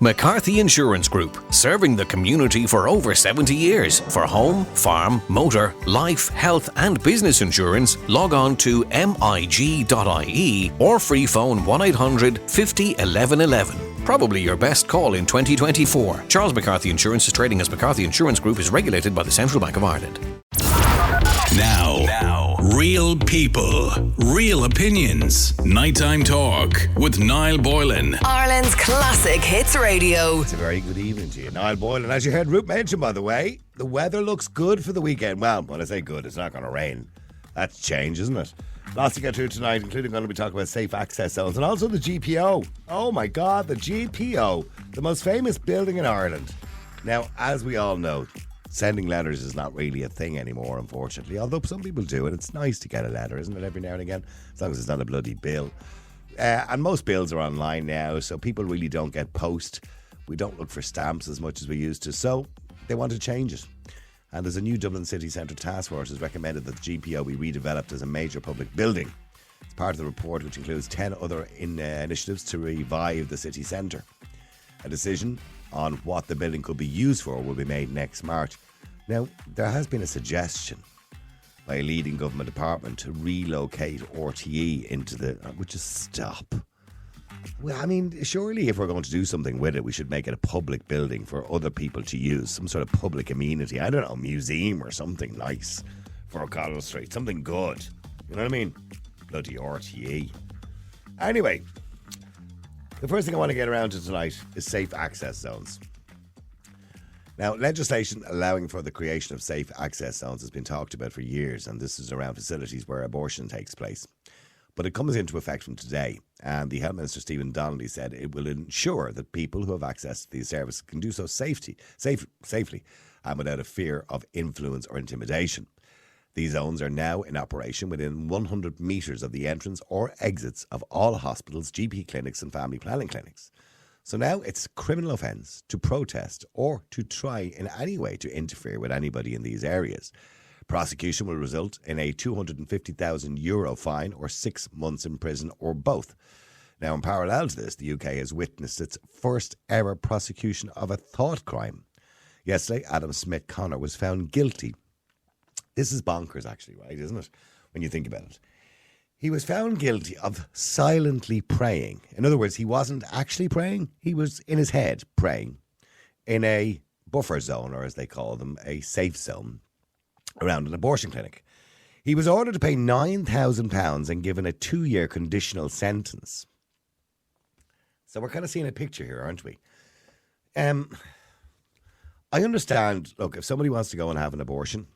McCarthy Insurance Group, serving the community for over 70 years. For home, farm, motor, life, health and business insurance, log on to mig.ie or free phone 1800 50 11 11. Probably your best call in 2024. Charles McCarthy Insurance is trading as McCarthy Insurance Group, is regulated by the Central Bank of Ireland. Now, real people, real opinions. Nighttime talk with Niall Boylan. Ireland's classic hits radio. It's a very good evening to you, Niall Boylan. As you heard Ruth mention, by the way, the weather looks good for the weekend. Well, when I say good, it's not going to rain. That's change, isn't it? Lots to get through tonight, including going to be talking about safe access zones and also the GPO. Oh my God, the GPO, the most famous building in Ireland. Now, as we all know, sending letters is not really a thing anymore, unfortunately, although some people do it. It's nice to get a letter, isn't it, every now and again, as long as it's not a bloody bill. And most bills are online now, so people really don't get post. We don't look for stamps as much as we used to, so they want to change it. And there's a new Dublin City Centre task force has recommended that the GPO be redeveloped as a major public building. It's part of the report, which includes 10 other initiatives to revive the city centre. A decision on what the building could be used for will be made next March. Now, there has been a suggestion by a leading government department to relocate RTE into the... Would you stop? Well, I mean, surely if we're going to do something with it, we should make it a public building for other people to use. Some sort of public amenity. I don't know, museum or something nice for O'Connell Street. Something good. You know what I mean? Bloody RTE. Anyway, the first thing I want to get around to tonight is safe access zones. Now, legislation allowing for the creation of safe access zones has been talked about for years, and this is around facilities where abortion takes place. But it comes into effect from today, and the Health Minister Stephen Donnelly said it will ensure that people who have access to these services can do so safely and without a fear of influence or intimidation. These zones are now in operation within 100 metres of the entrance or exits of all hospitals, GP clinics and family planning clinics. So now it's a criminal offence to protest or to try in any way to interfere with anybody in these areas. Prosecution will result in a €250,000 fine or 6 months in prison or both. Now, in parallel to this, the UK has witnessed its first ever prosecution of a thought crime. Yesterday, Adam Smith Connor was found guilty. This is bonkers, actually, right, isn't it? When you think about it. He was found guilty of silently praying. In other words, he wasn't actually praying. He was in his head praying in a buffer zone, or as they call them, a safe zone, around an abortion clinic. He was ordered to pay £9,000 and given a 2-year conditional sentence. So we're kind of seeing a picture here, aren't we? I understand, look, if somebody wants to go and have an abortion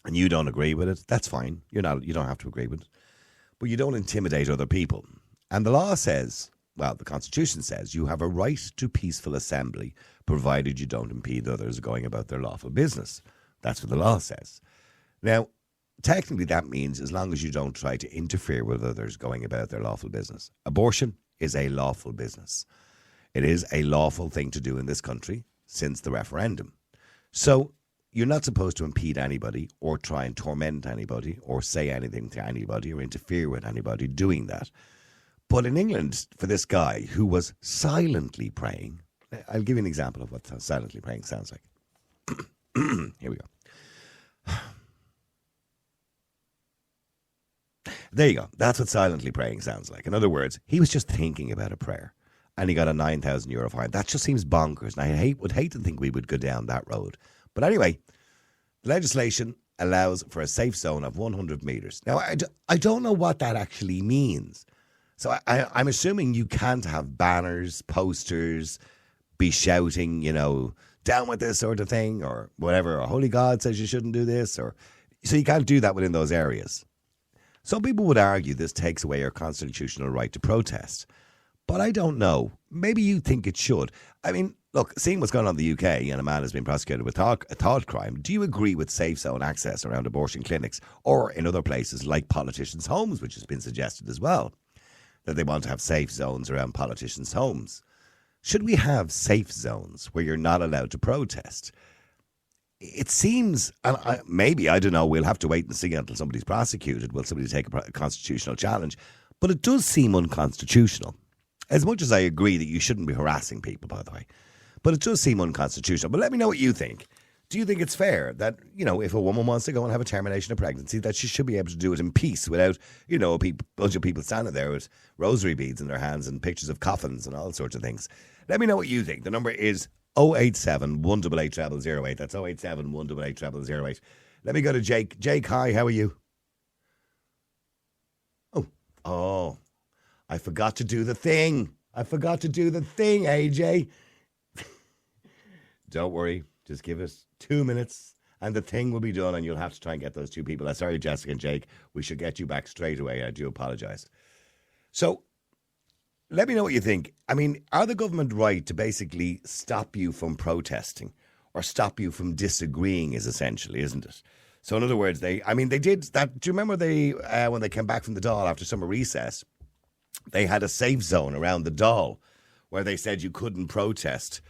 and you don't agree with it, that's fine. You don't have to agree with it. But you don't intimidate other people. And the law says, well, the Constitution says you have a right to peaceful assembly provided you don't impede others going about their lawful business. That's what the law says. Now, technically that means as long as you don't try to interfere with others going about their lawful business. Abortion is a lawful business. It is a lawful thing to do in this country since the referendum. So you're not supposed to impede anybody or try and torment anybody or say anything to anybody or interfere with anybody doing that. But in England, for this guy who was silently praying, I'll give you an example of what silently praying sounds like. Here we go. There you go. That's what silently praying sounds like. In other words, he was just thinking about a prayer and he got a €9,000 fine. That just seems bonkers. And I would hate to think we would go down that road. But anyway, the legislation allows for a safe zone of 100 metres. Now, I don't know what that actually means. So I'm assuming you can't have banners, posters, be shouting, down with this sort of thing or whatever. Or Holy God says you shouldn't do this. So you can't do that within those areas. Some people would argue this takes away our constitutional right to protest. But I don't know. Maybe you think it should. I mean, look, seeing what's going on in the UK and a man has been prosecuted with a thought crime, do you agree with safe zone access around abortion clinics or in other places like politicians' homes, which has been suggested as well, that they want to have safe zones around politicians' homes? Should we have safe zones where you're not allowed to protest? It seems, and I don't know, we'll have to wait and see until somebody's prosecuted. Will somebody take a constitutional challenge? But it does seem unconstitutional. As much as I agree that you shouldn't be harassing people, by the way, but it does seem unconstitutional. But let me know what you think. Do you think it's fair that, if a woman wants to go and have a termination of pregnancy, that she should be able to do it in peace without, a bunch of people standing there with rosary beads in their hands and pictures of coffins and all sorts of things? Let me know what you think. The number is 087 188 0008. That's 087 188 0008. Let me go to Jake. Jake, hi, how are you? Oh, I forgot to do the thing. AJ. Don't worry. Just give us 2 minutes and the thing will be done, and you'll have to try and get those two people. Sorry, Jessica and Jake. We should get you back straight away. I do apologise. So, let me know what you think. I mean, are the government right to basically stop you from protesting or stop you from disagreeing is essentially, isn't it? So, in other words, they did that. Do you remember when they came back from the Dáil after summer recess, they had a safe zone around the Dáil where they said you couldn't protest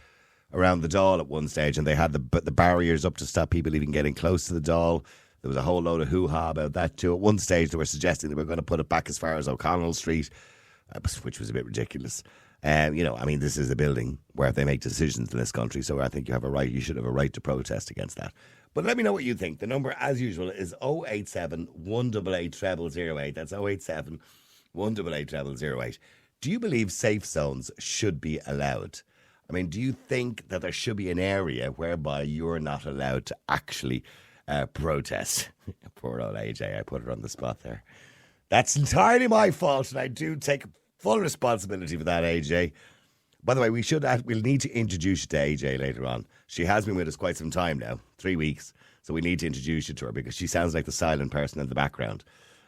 around the Dáil at one stage, and they had the barriers up to stop people even getting close to the Dáil. There was a whole load of hoo-ha about that too. At one stage, they were suggesting they were going to put it back as far as O'Connell Street, which was a bit ridiculous. This is a building where they make decisions in this country, so I think you should have a right to protest against that. But let me know what you think. The number, as usual, is 087 188 0008. That's 087 188 0008. Do you believe safe zones should be allowed? I mean, do you think that there should be an area whereby you're not allowed to actually protest? Poor old AJ, I put her on the spot there. That's entirely my fault, and I do take full responsibility for that, AJ. By the way, we'll need to introduce you to AJ later on. She has been with us quite some time now, 3 weeks, so we need to introduce you to her because she sounds like the silent person in the background.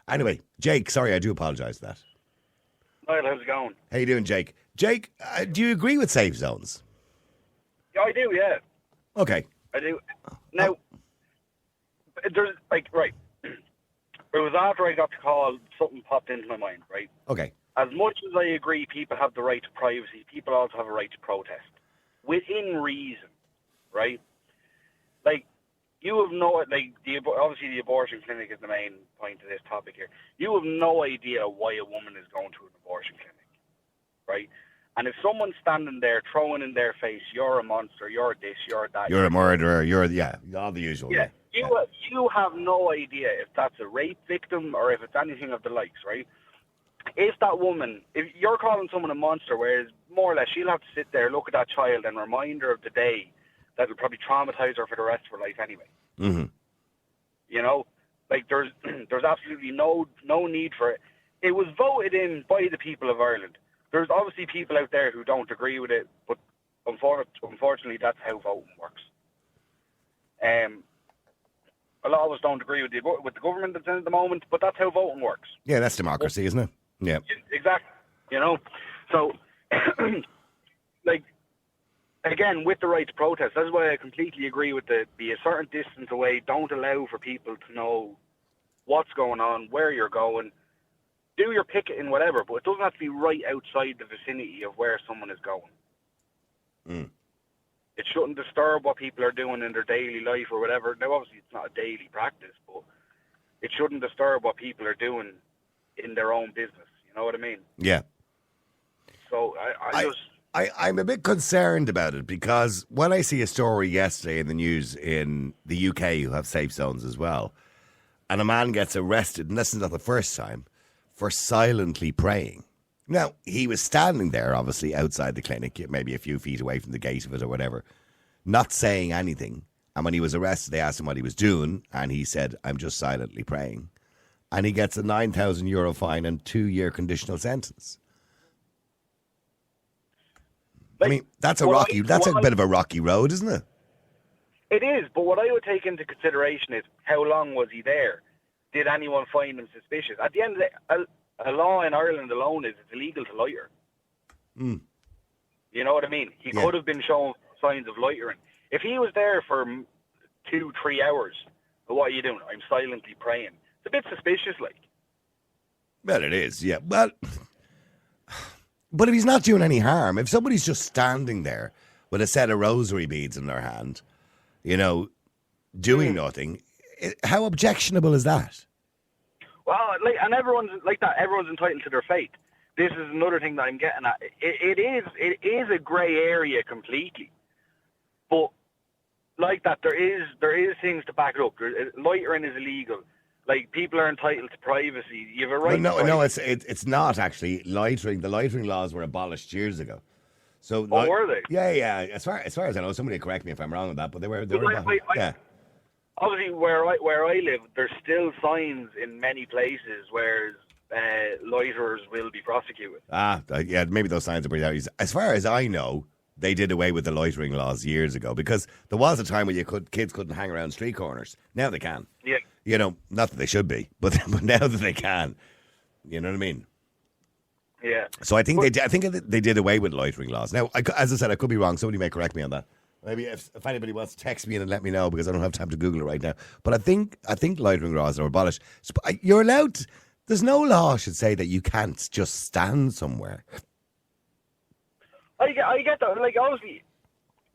Anyway, Jake, sorry, I do apologise for that. Well, how's it going? How you doing, Jake? Jake, do you agree with safe zones? Yeah, I do, yeah. Okay. I do. Now, there's, right. It was after I got the call, something popped into my mind, right? Okay. As much as I agree people have the right to privacy, people also have a right to protest. Within reason, right? Like, you have obviously the abortion clinic is the main point of this topic here. You have no idea why a woman is going to an abortion clinic, right? And if someone's standing there throwing in their face, you're a monster, you're this, you're that. You're a murderer, all the usual. Yeah. You have no idea if that's a rape victim or if it's anything of the likes, right? If that woman, if you're calling someone a monster, whereas more or less she'll have to sit there, look at that child and remind her of the day that'll probably traumatise her for the rest of her life anyway. Mm-hmm. There's absolutely no need for it. It was voted in by the people of Ireland. There's obviously people out there who don't agree with it, but unfortunately that's how voting works. A lot of us don't agree with the government that's in at the moment, but that's how voting works. Yeah, that's democracy, isn't it? Yeah. Exactly. So, again, with the right to protest, that's why I completely agree with be a certain distance away. Don't allow for people to know what's going on, where you're going. Do your picketing, whatever, but it doesn't have to be right outside the vicinity of where someone is going. Mm. It shouldn't disturb what people are doing in their daily life or whatever. Now, obviously, it's not a daily practice, but it shouldn't disturb what people are doing in their own business. You know what I mean? Yeah. So I'm a bit concerned about it because when I see a story yesterday in the news in the UK who have safe zones as well, and a man gets arrested, and this is not the first time, for silently praying. Now, he was standing there, obviously, outside the clinic, maybe a few feet away from the gate of it or whatever, not saying anything. And when he was arrested, they asked him what he was doing, and he said, I'm just silently praying. And he gets a €9,000 fine and 2-year conditional sentence. That's a bit of a rocky road, isn't it? It is, but what I would take into consideration is how long was he there? Did anyone find him suspicious? At the end of the day, a law in Ireland alone is it's illegal to loiter. Mm. You know what I mean? He could have been shown signs of loitering. If he was there for 2-3 hours, what are you doing? I'm silently praying. It's a bit suspicious, like. Well, it is, yeah. Well, but if he's not doing any harm, if somebody's just standing there with a set of rosary beads in their hand, doing nothing, how objectionable is that? Well, and everyone's like that. Everyone's entitled to their faith. this is another thing that I'm getting at. It is a grey area completely, but like that, there is things to back it up. Loitering is illegal. Like, people are entitled to privacy. You have a right. No, it's not actually loitering. The loitering laws were abolished years ago. So, were they? Yeah. As far as I know, somebody correct me if I'm wrong on that, but they were. Yeah. Obviously, where I live, there's still signs in many places where loiterers will be prosecuted. Yeah, maybe those signs are pretty obvious. As far as I know, they did away with the loitering laws years ago because there was a time when kids couldn't hang around street corners. Now they can. Yeah. You know, not that they should be, but now that they can, you know what I mean? Yeah. So I think they did away with loitering laws. Now, as I said, I could be wrong. Somebody may correct me on that. Maybe if anybody wants to text me and let me know because I don't have time to Google it right now. But I think loitering laws are abolished. So you're allowed. There's no law should say that you can't just stand somewhere. I get that. Like, obviously,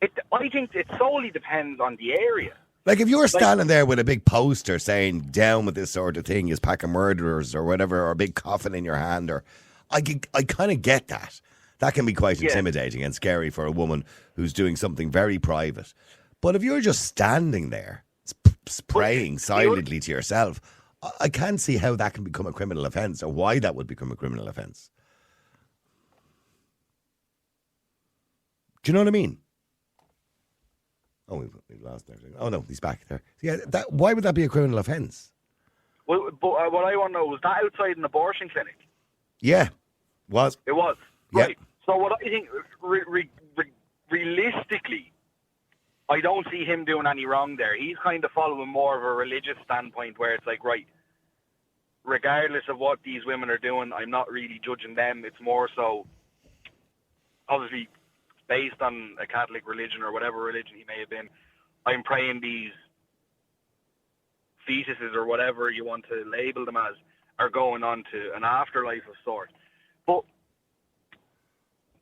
I think it solely depends on the area. Like, if you were standing there with a big poster saying "down with this sort of thing," "is pack of murderers" or whatever, or a big coffin in your hand, or I kind of get that. That can be quite intimidating and scary for a woman who's doing something very private. But if you're just standing there praying silently to yourself, I can't see how that can become a criminal offence or why that would become a criminal offence. Do you know what I mean? Oh, we've lost everything. Oh, no, he's back there. Yeah, why would that be a criminal offence? Well, but what I want to know, was that outside an abortion clinic? Yeah, was. It was. Yeah. Right. So what I think, realistically, I don't see him doing any wrong there. He's kind of following more of a religious standpoint where it's like, right, regardless of what these women are doing, I'm not really judging them. It's more so, obviously, based on a Catholic religion or whatever religion he may have been, I'm praying these fetuses or whatever you want to label them as are going on to an afterlife of sorts. But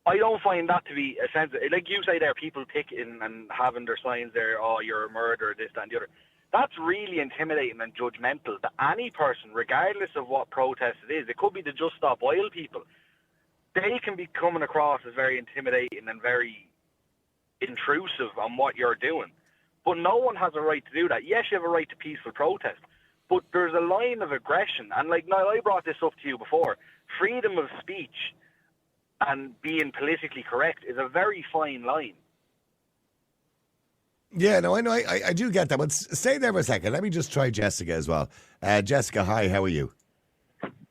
I don't find that to be a sense. Like you say there, people ticketing and having their signs there, oh, you're a murderer, this, that, and the other. That's really intimidating and judgmental to any person, regardless of what protest it is. It could be the Just Stop Oil people. They can be coming across as very intimidating and very intrusive on what you're doing. But no one has a right to do that. Yes, you have a right to peaceful protest, but there's a line of aggression. And like, Niall, I brought this up to you before. Freedom of speech and being politically correct is a very fine line. Yeah, no, I know. I do get that. But stay there for a second. Let me just try Jessica as well. Jessica, hi, how are you?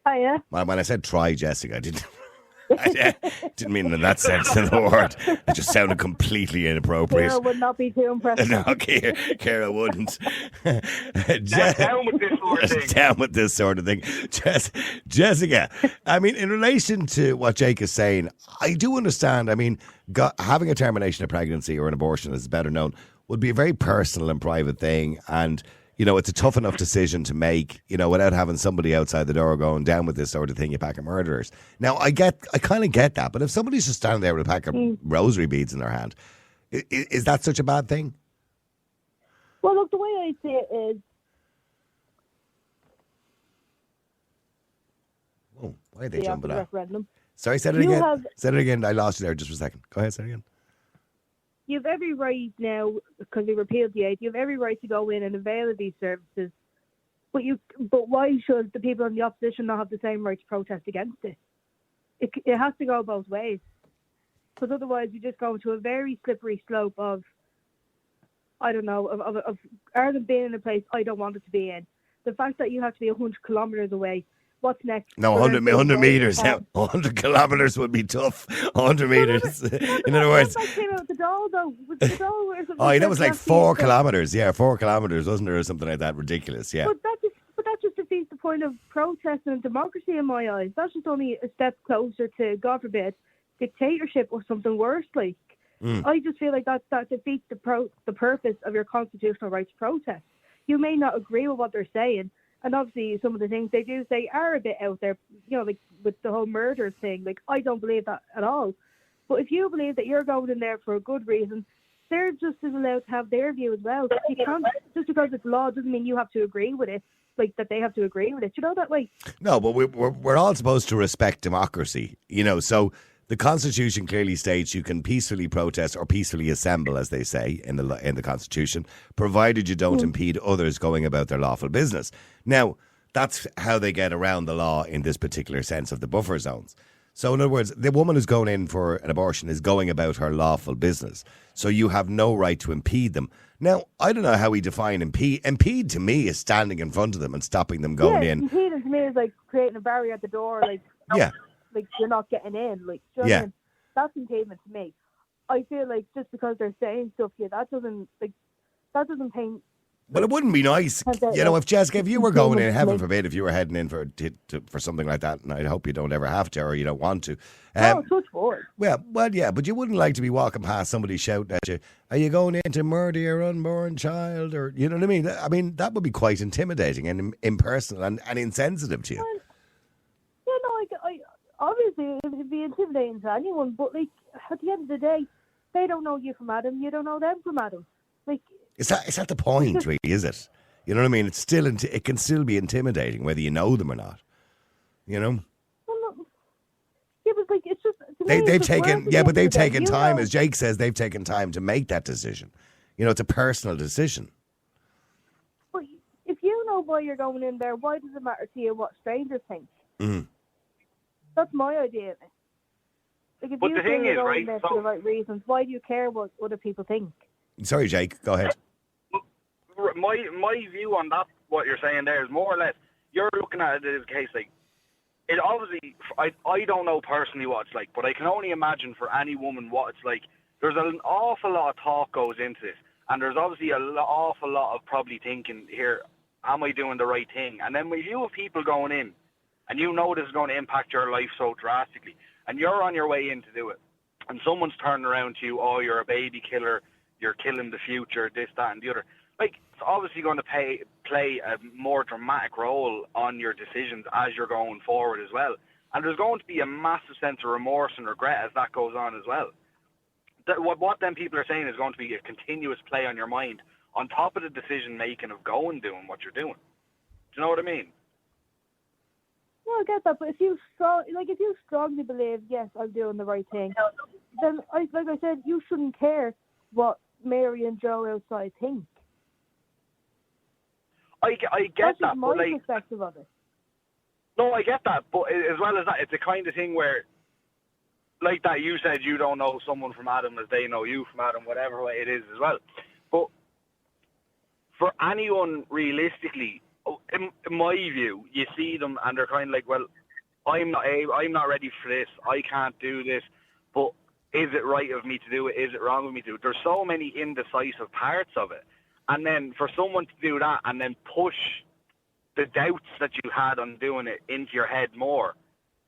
Hiya. When I said try Jessica, I didn't mean in that sense of the word. It just sounded completely inappropriate. Kara would not be too impressed. No, Kara wouldn't. Down with this sort of thing. Down with this sort of thing. Jessica, I mean, in relation to what Jake is saying, I do understand. I mean, having a termination of pregnancy or an abortion, as is better known, would be a very personal and private thing. And you know, it's a tough enough decision to make, you know, without having somebody outside the door going, down with this sort of thing, you pack of murderers. Now, I kind of get that, but if somebody's just standing there with a pack of rosary beads in their hand, is that such a bad thing? Well, look, the way I see it is... Oh, why are they jumping out? Referendum. Sorry, say it again. Say it again. I lost you there just for a second. Go ahead, say it again. You have every right now, because we repealed the 8, you have every right to go in and avail of these services. But why should the people in the opposition not have the same right to protest against it? It has to go both ways. Because otherwise you just go into a very slippery slope of, I don't know, of Ireland being in a place I don't want it to be in. The fact that you have to be 100 kilometres away. What's next? No, 100 metres. 100 kilometres would be tough. 100 metres. In other words... Oh, that was like 4 kilometres. Yeah, 4 kilometres, wasn't there, or something like that? Ridiculous, yeah. But that just defeats the point of protest and democracy in my eyes. That's just only a step closer to, God forbid, dictatorship or something worse. Like, I just feel like that defeats the purpose of your constitutional right to protest. You may not agree with what they're saying, and obviously some of the things they do say are a bit out there, you know, like with the whole murder thing. Like, I don't believe that at all. But if you believe that you're going in there for a good reason, they're just as allowed to have their view as well. You can't, just because it's law doesn't mean you have to agree with it. like that they have to agree with it. You know that way. No, but we're all supposed to respect democracy, so the Constitution clearly states you can peacefully protest or peacefully assemble, as they say in the Constitution, provided you don't impede others going about their lawful business. Now, that's how they get around the law in this particular sense of the buffer zones. So, in other words, the woman who's going in for an abortion is going about her lawful business. So you have no right to impede them. Now, I don't know how we define impede. Impede to me is standing in front of them and stopping them going in. Impeding to me is like creating a barrier at the door, like like you're not getting in, like do you know what I mean? That's impediment to me. I feel like just because they're saying stuff, that doesn't paint. Well, it wouldn't be nice, if Jessica, if you were going in, heaven forbid, if you were heading in for something like that, and I hope you don't ever have to or you don't want to. Touch wood. Well, yeah, but you wouldn't like to be walking past somebody shouting at you, "Are you going in to murder your unborn child?" Or you know what I mean? I mean that would be quite intimidating and impersonal and insensitive to you. I obviously it would be intimidating to anyone, but like at the end of the day, they don't know you from Adam, you don't know them from Adam. Like. Is that the point, really, is it? You know what I mean? It's still it can still be intimidating, whether you know them or not. You know? Well, no. Yeah, but like, it's just... They've taken time, as Jake says, they've taken time to make that decision. It's a personal decision. But if you know why you're going in there, why does it matter to you what strangers think? Mm. That's my idea of it. Like, if you feel you're going there for the right reasons, why do you care what other people think? Sorry, Jake, go ahead. My view on that, what you're saying there, is more or less, you're looking at it as a case like, it obviously, I don't know personally what it's like, but I can only imagine for any woman what it's like. There's an awful lot of talk goes into this, and there's obviously awful lot of probably thinking here, am I doing the right thing? And then with you have people going in, and you know this is going to impact your life so drastically, and you're on your way in to do it, and someone's turning around to you, oh, you're a baby killer, you're killing the future, this, that, and the other. Like, it's obviously going to play a more dramatic role on your decisions as you're going forward as well. And there's going to be a massive sense of remorse and regret as that goes on as well. What then people are saying is going to be a continuous play on your mind on top of the decision-making of doing what you're doing. Do you know what I mean? No, I get that, but if you strongly believe, yes, I'm doing the right thing, then, like I said, you shouldn't care what Mary and Joe outside think. I get that, my but perspective of it. No, I get that, but as well as that, it's the kind of thing where, like that, you said you don't know someone from Adam as they know you from Adam, whatever way it is as well. But for anyone, realistically, in my view, you see them and they're kind of like, well, I'm not ready for this. I can't do this, but is it right of me to do it? Is it wrong of me to do it? There's so many indecisive parts of it. And then for someone to do that and then push the doubts that you had on doing it into your head more,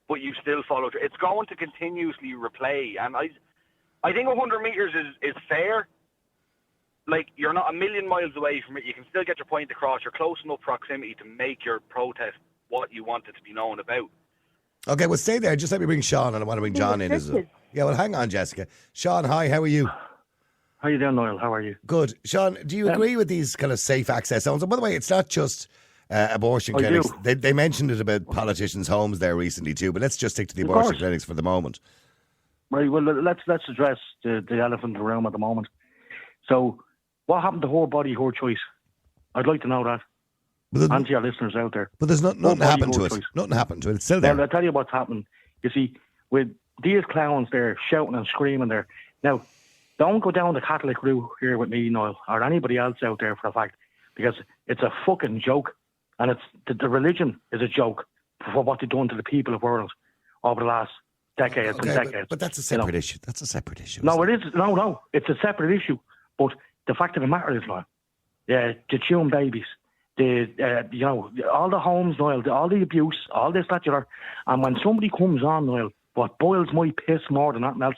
but you still follow through, it's going to continuously replay. And I think 100 metres is fair. Like, you're not a million miles away from it. You can still get your point across. You're close enough proximity to make your protest what you want it to be known about. Okay, well, stay there. Just let me bring Sean, and I want to bring John in as well. Yeah, well, hang on, Jessica. Sean, hi, how are you? How you doing, Niall? How are you? Good. Sean, do you agree with these kind of safe access zones? And by the way, it's not just abortion clinics. They mentioned it about politicians' homes there recently too, but let's just stick to the abortion clinics for the moment. Right, well, let's address the elephant in the room at the moment. So, what happened to her body, her choice? I'd like to know that. And to your listeners out there. But there's nothing happened to it. Nothing happened to it. It's still there. Well, I'll tell you what's happening. You see, with these clowns there shouting and screaming there. Now, don't go down the Catholic route here with me, Niall, or anybody else out there for a fact, because it's a fucking joke. And it's the religion is a joke for what they've done to the people of the world over the last decades and decades. But that's a separate issue. That's a separate issue. No, it is. No. It's a separate issue. But the fact of the matter is, Niall, the tune babies, all the homes, Niall, all the abuse, all this, that, and when somebody comes on, Niall, what boils my piss more than nothing else,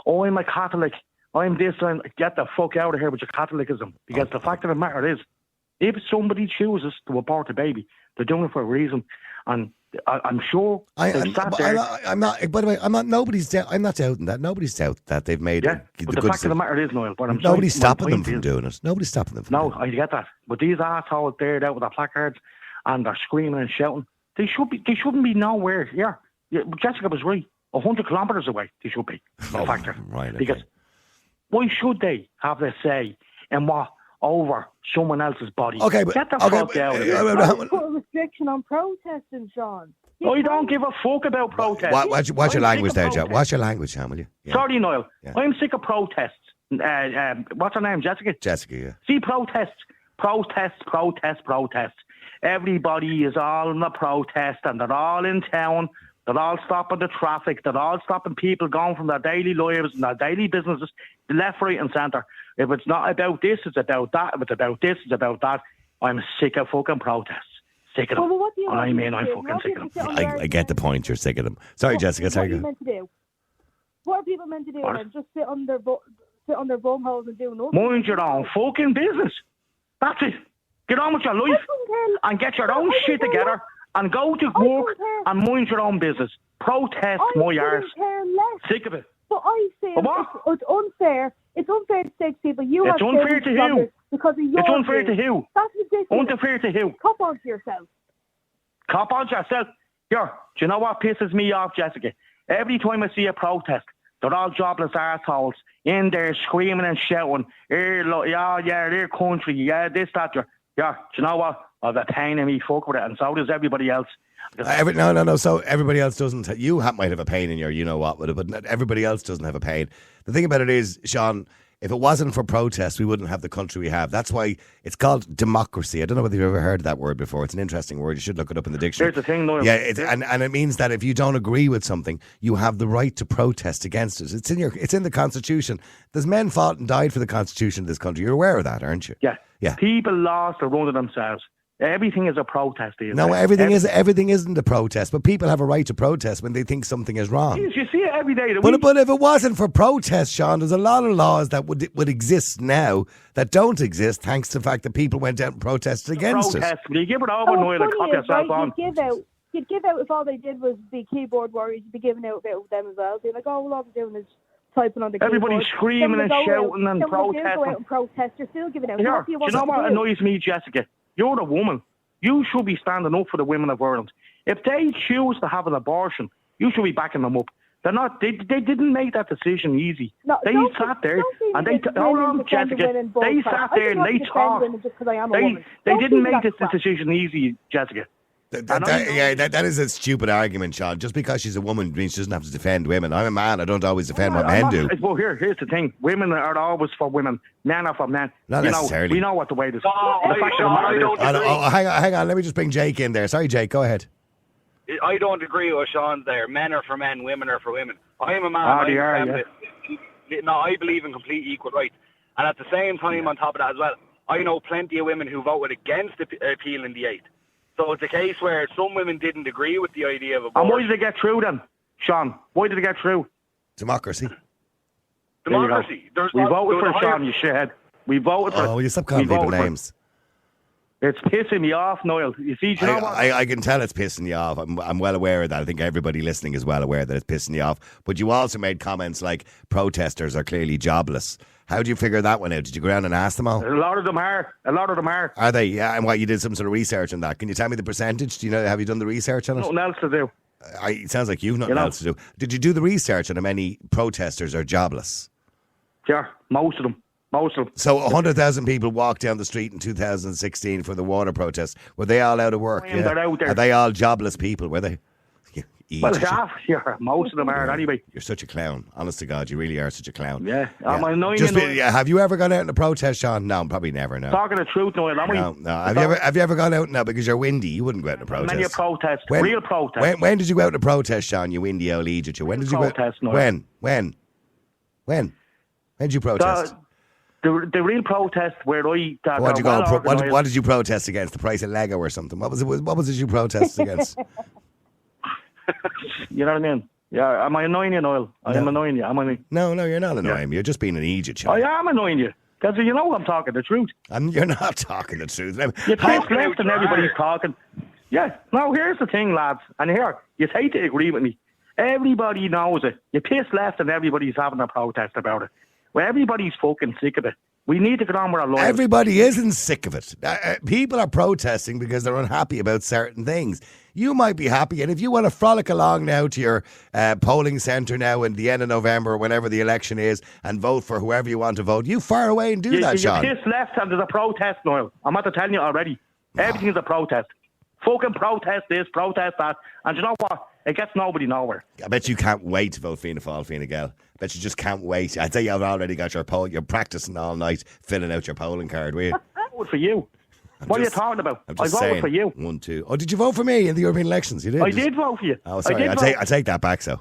oh, I'm a Catholic, I'm this, get the fuck out of here with your Catholicism. Because the fact of the matter is, if somebody chooses to abort a baby, they're doing it for a reason. And I'm sure I'm not. By the way, I'm not doubting that. Nobody's doubting that they've made. Yeah, but the fact of the matter is, Niall, nobody's stopping them from doing it. Nobody's stopping them from doing it. No, I get that. But these assholes there out with their placards and they're screaming and shouting. They shouldn't be nowhere here. Yeah, Jessica was right. 100 kilometres away, they should be. The factor. Right, okay. Because why should they have their say in what over someone else's body? Okay, but Get the fuck out of here. Put a restriction on protesting, Sean. I don't give a fuck about protests. Watch your language there, Joe. Joe. Watch your language, Sean, will you? Yeah. Sorry, Niall. Yeah. I'm sick of protests. What's her name, Jessica? Jessica, yeah. See, protests. Everybody is all in a protest and they're all in town. They're all stopping the traffic. They're all stopping people going from their daily lives and their daily businesses, left, right and centre. If it's not about this, it's about that. If it's about this, it's about that. I'm sick of fucking protests. Sick of them. Well, what do you want I mean, to I'm do? fucking What sick do of you them. sit on I get the point. You're sick of them. Sorry, Jessica. What Sorry. are you meant to do? What are people meant to do What? then? Just sit on their bum holes and do nothing? Mind your own fucking business. That's it. Get on with your life and get your own shit together and go to work and mind your own business. Protest my arse. Care less. Sick of it. But I feel it's unfair. It's unfair to say to people, you It's have unfair to who? because of your It's unfair to views. who? That's ridiculous. Unfair to who? Cop on to yourself. Cop on yourself. Here, do you know what pisses me off, Jessica? Every time I see a protest, they're all jobless arseholes in there screaming and shouting, their country, this, that. Yeah, do you know what? I've a pain in me, fuck with it, and so does everybody else. No. So everybody else doesn't. You might have a pain in your, you know what, but everybody else doesn't have a pain. The thing about it is, Sean, if it wasn't for protests, we wouldn't have the country we have. That's why it's called democracy. I don't know whether you've ever heard that word before. It's an interesting word. You should look it up in the dictionary. Here's the thing, Noel. Yeah, and it means that if you don't agree with something, you have the right to protest against it. It's in the Constitution. There's men fought and died for the Constitution of this country. You're aware of that, aren't you? Yeah. Yeah. People lost the run of themselves. Everything is a protest. No, everything isn't a protest, but people have a right to protest when they think something is wrong. You see it every day. But if it wasn't for protest, Sean, there's a lot of laws that would exist now that don't exist thanks to the fact that people went out and protested against it. But you give it over, Noel, and cop yourself on. You'd give out if all they did was be keyboard warriors. You'd be giving out about them as well. Be like, oh, well, all they're doing is typing on the keyboard. Everybody's screaming and shouting and protesting. Go out and protest. You're still giving out. Here, do you know what annoys me, Jessica? You're a woman. You should be standing up for the women of Ireland. If they choose to have an abortion, you should be backing them up. They're not. They didn't make that decision easy. No, they sat there and they. Hold on, Jessica. They sat there and they talked. They didn't make this decision easy, Jessica. That is a stupid argument, Sean. Just because she's a woman means she doesn't have to defend women. I'm a man. I don't always defend what men do. Well, here's the thing. Women are always for women. Men are for men. Not necessarily. We know what the way this. Hang on. Let me just bring Jake in there. Sorry, Jake. Go ahead. I don't agree with Sean there. Men are for men. Women are for women. I am a man. No, I believe in complete equal rights. And at the same time, on top of that as well, I know plenty of women who voted against appealing the 8th. So it's a case where some women didn't agree with the idea of abortion. And why did they get through then, Sean? Why did they get through? Democracy. Democracy. We voted for Sean, you shithead. We voted for. Oh, will you stop calling people names? It's pissing me off, Niall. You see, do you know what? I can tell it's pissing you off. I'm well aware of that. I think everybody listening is well aware that it's pissing you off. But you also made comments like protesters are clearly jobless. How do you figure that one out? Did you go around and ask them all? A lot of them are. Are they? Yeah, and what, you did some sort of research on that. Can you tell me the percentage? Do you know? Have you done the research on it? Nothing else to do. It sounds like you've nothing else to do. Did you do the research on how many protesters are jobless? Yeah, most of them. So 100,000 people walked down the street in 2016 for the water protest. Were they all out of work? Yeah. They're out there. Are they all jobless people? Were they? Well, most of them are anyway. You're such a clown. Honest to God, you really are such a clown. Yeah. I'm annoying. Have you ever gone out in a protest, Sean? No, probably never. No. Talking the truth, Noel. No. Have you ever gone out? No, because you're windy. You wouldn't go out in a protest. Many a protest. Real protest. When did you go out in a protest, Sean? You windy old idiot. When did you protest, go? When? When did you protest? The real protest where what did you protest against? The price of Lego or something? What was it you protested against? You know what I mean? Yeah, am I annoying you, Noel? I am annoying you. No, you're not annoying me. You're just being an idiot, Sean. I am annoying you. Because you know I'm talking the truth. You're not talking the truth. You piss left and everybody's talking. Yeah. Now, here's the thing, lads. And here, you hate to agree with me. Everybody knows it. You piss left and everybody's having a protest about it. Well, everybody's fucking sick of it. We need to get on with our lives. Everybody isn't sick of it. People are protesting because they're unhappy about certain things. You might be happy, and if you want to frolic along now to your polling centre now in the end of November, whenever the election is, and vote for whoever you want to vote, you fire away and do that, Sean. You're pissed left and there's a protest, Noel. I'm not telling you already. Everything's a protest. Fucking protest this, protest that. And you know what? It gets nobody nowhere. I bet you can't wait to vote Fianna Fáil, Fine Gael. I bet you just can't wait. I'd say you've already got your poll. You're practicing all night, filling out your polling card, were you? I voted for you. What are you talking about? I voted for you. 1, 2. Oh, did you vote for me in the European elections? You did? I did vote for you. Oh, sorry. I take that back, so.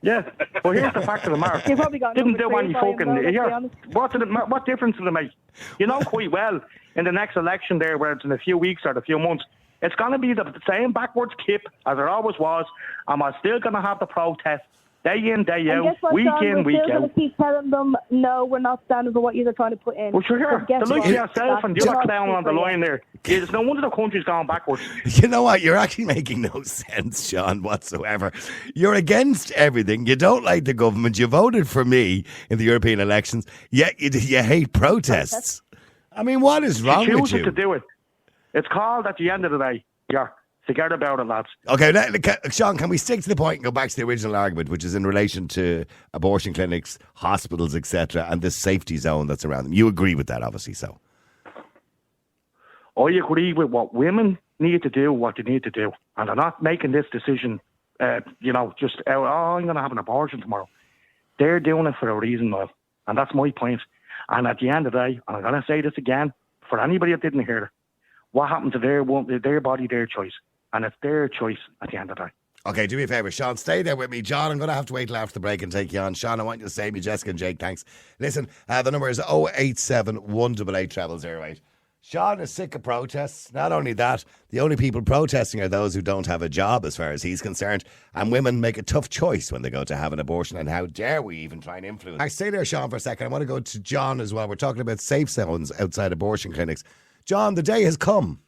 Yeah. Well, here's the fact of the matter. You probably got Didn't number do any 3 by him, fucking... though, let's be Here, honest. what difference does it make? You know quite well, in the next election there, where it's in a few weeks or a few months, it's going to be the same backwards kip as it always was, and we're still going to have the protest day in, day And out, guess what, week John? in, We're week still going out. to keep telling them, no, we're not standing for what you're trying to put in. Well, sure, So guess the likes what? of yourself and the other That's clown on the for you. line there. It's no wonder the country's going backwards. You know what? You're actually making no sense, Sean, whatsoever. You're against everything. You don't like the government. You voted for me in the European elections, yet you hate protests. I mean, what is wrong with Chooses you? to do it. It's called, at the end of the day, forget about it, lads. Okay, Sean, can we stick to the point and go back to the original argument, which is in relation to abortion clinics, hospitals, etc., and this safety zone that's around them? You agree with that, obviously, so. I agree with what women need to do, what they need to do. And they're not making this decision, just, I'm going to have an abortion tomorrow. They're doing it for a reason, Noel. And that's my point. And at the end of the day, and I'm going to say this again, for anybody that didn't hear it, what happened to their body, their choice. And it's their choice at the end of the day. Okay, do me a favour, Sean, stay there with me. John, I'm going to have to wait till after the break and take you on. Sean, I want you to save me. Jessica and Jake, thanks. Listen, the number is 087 188 0008. Sean is sick of protests. Not only that, the only people protesting are those who don't have a job as far as he's concerned. And women make a tough choice when they go to have an abortion. And how dare we even try and influence? I stay there, Sean, for a second. I want to go to John as well. We're talking about safe zones outside abortion clinics. John, the day has come.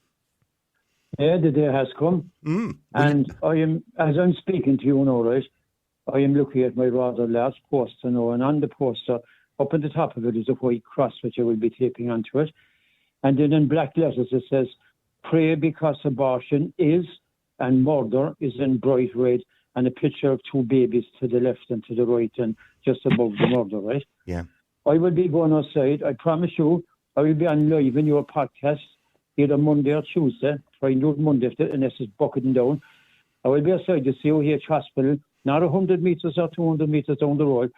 Yeah, the day has come. And I am, as I'm speaking to you now, right, I am looking at my rather large poster now, and on the poster, up at the top of it is a white cross, which I will be taping onto it. And then in black letters it says, pray because abortion is, and murder is in bright red, and a picture of 2 babies to the left and to the right, and just above the murder, right? Yeah. I will be going outside. I promise you, I will be on live in your podcast either Monday or Tuesday. Try and do it Monday unless it's bucketing down. I will be outside the COH hospital, not 100 metres or 200 metres down the road,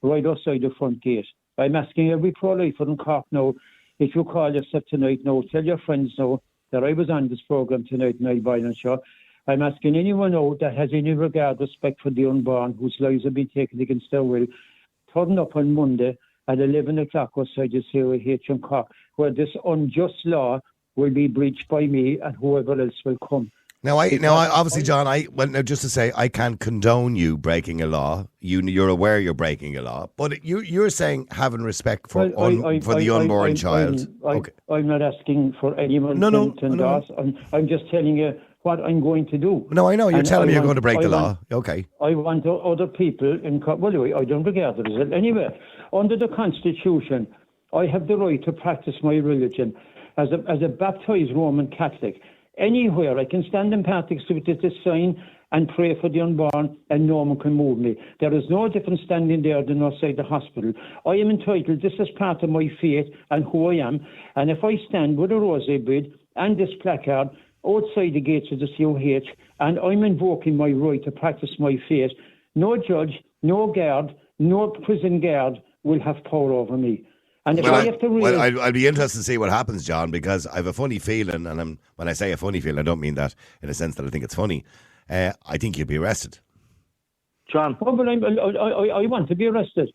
right outside the front gate. I'm asking every pro-lifer in Cork now, if you call yourself tonight now, tell your friends now that I was on this programme tonight, Niall Boylan Show. I'm asking anyone now that has any regard, respect for the unborn, whose lives have been taken against their will, turn up on Monday at 11 o'clock outside the COH in Cork, where this unjust law will be breached by me and whoever else will come. Now, obviously, John, just to say, I can't condone you breaking a law. You're aware you're breaking a law, but you're saying having respect for the unborn child. Okay. I'm not asking for anyone to endorse. I'm just telling you what I'm going to do. No, I know. You're telling me you're going to break the law. Okay. I want other people in... Well, I don't regard it as it. Anyway, under the Constitution, I have the right to practice my religion. As a baptized Roman Catholic, anywhere I can stand in Patrick's with this sign and pray for the unborn, and no one can move me. There is no difference standing there than outside the hospital. I am entitled, this is part of my faith and who I am, and if I stand with a rosary bead and this placard outside the gates of the COH, and I'm invoking my right to practice my faith, no judge, no guard, no prison guard will have power over me. And if I'd be interested to see what happens, John, because I have a funny feeling, and when I say a funny feeling, I don't mean that in a sense that I think it's funny. I think you'll be arrested. John. Oh, but I want to be arrested.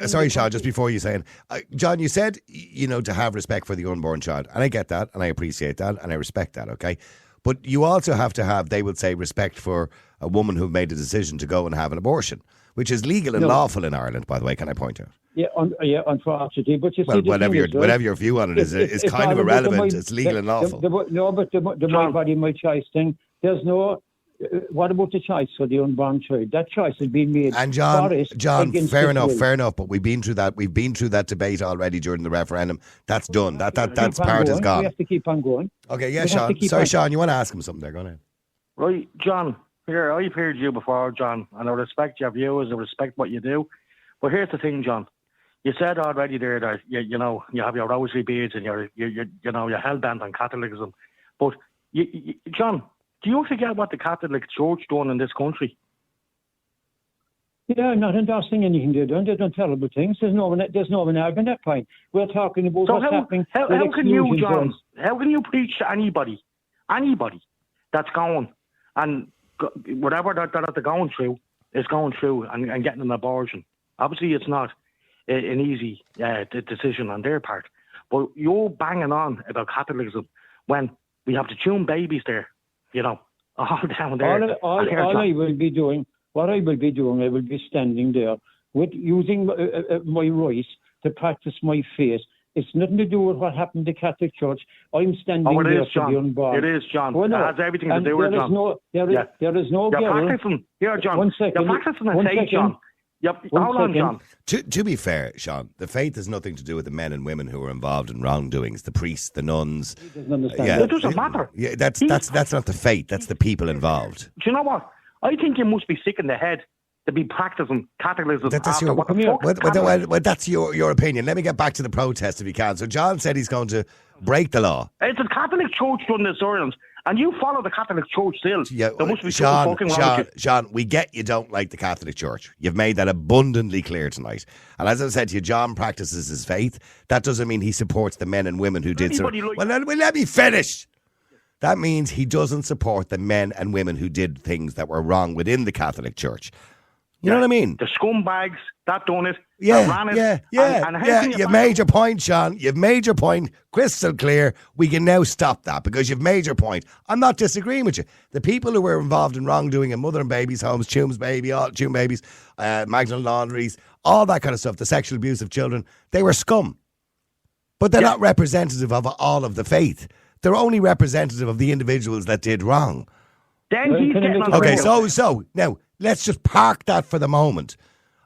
Sorry, Sean, just before you say it. John, you said, to have respect for the unborn child. And I get that, and I appreciate that, and I respect that, okay? But you also have to have, they would say, respect for a woman who made a decision to go and have an abortion, which is legal and lawful in Ireland, by the way, can I point out? Yeah, unfortunately. But you see, whatever your view on it is kind of irrelevant. It's legal and lawful. My body, my choice thing. There's no what about the choice for the unborn child? That choice has been made. And John, against fair his will. enough. But we've been through that. We've been through that debate already during the referendum. That's done. That's Keep on part is going. gone. We have to keep on going. Okay, yeah, We have to Sean. keep Sorry, on- Sean, you want to ask him something there? Go ahead. Right, John, here, I've heard you before, John, and I respect your views, I respect what you do. But here's the thing, John. You said already there that, you know, you have your rosary beads and you're hell-bent on Catholicism. But, John, do you forget what the Catholic Church done in this country? Yeah, I'm not endorsing anything they're doing. They're doing terrible things. There's no one arguing that point. We're talking about So what's happening. how with can you, exclusion John, zones. how can you preach to anybody that's going and whatever that they're going through is going through and getting an abortion? Obviously, it's not an easy decision on their part. But you're banging on about Catholicism when we have the tune babies there, you know, all down there. All I will be doing, what I will be doing, I will be standing there with using my right to practice my faith. It's nothing to do with what happened to the Catholic Church. I'm standing there for the unborn. It is, John. Well, no. It has everything to do with it, John. There is no You're girl. practicing. Here, John. One second. You're practicing a One faith, second. John. Hold on, John. To be fair, Sean, the faith has nothing to do with the men and women who are involved in wrongdoings. The priests, the nuns. He doesn't understand Yeah, that. It doesn't matter. Yeah, that's not the faith. That's the people involved. Do you know what? I think you must be sick in the head to be practicing Catholicism That's after your, what the fuck is Catholicism? well, that's your opinion. Let me get back to the protest if you can. So John said he's going to break the law. It's the Catholic Church done this, Ireland, and you follow the Catholic Church still. Yeah, there must be something fucking wrong with you. Sean, we get you don't like the Catholic Church. You've made that abundantly clear tonight. And as I said to you, John practices his faith. That doesn't mean he supports the men and women who did so. Well, let me finish. That means he doesn't support the men and women who did things that were wrong within the Catholic Church. You know what I mean? The scumbags that done it. Yeah, that ran it, yeah. and how can You've made your point, Sean. You've made your point crystal clear. We can now stop that because you've made your point. I'm not disagreeing with you. The people who were involved in wrongdoing in mother and babies' homes, Tune Babies, Magdalen Laundries, all that kind of stuff, the sexual abuse of children, they were scum. But they're not representative of all of the faith. They're only representative of the individuals that did wrong. Then he's getting on the Okay, radio. so now let's just park that for the moment.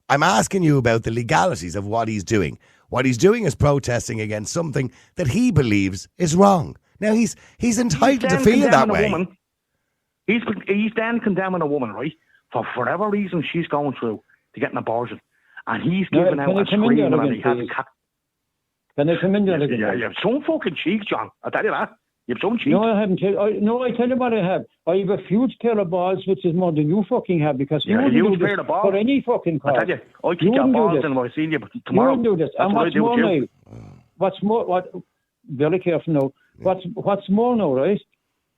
I'm asking you about the legalities of what he's doing. What he's doing is protesting against something that he believes is wrong. Now he's entitled to then feel that condemning a way. woman. He's then condemning a woman, right, for whatever reason she's going through to get an abortion, and he's giving out and screaming, and he has a cat. Can I come in there again? Yeah, you have some fucking cheek, John. I tell you that. You have some cheek. No, I haven't. I tell you what I have. I have a huge pair of balls, which is more than you fucking have, because you wouldn't do this for any fucking cause. I tell you, I kick your balls in my senior tomorrow. You wouldn't do this. And what's more now? Very careful now. What's more now, right?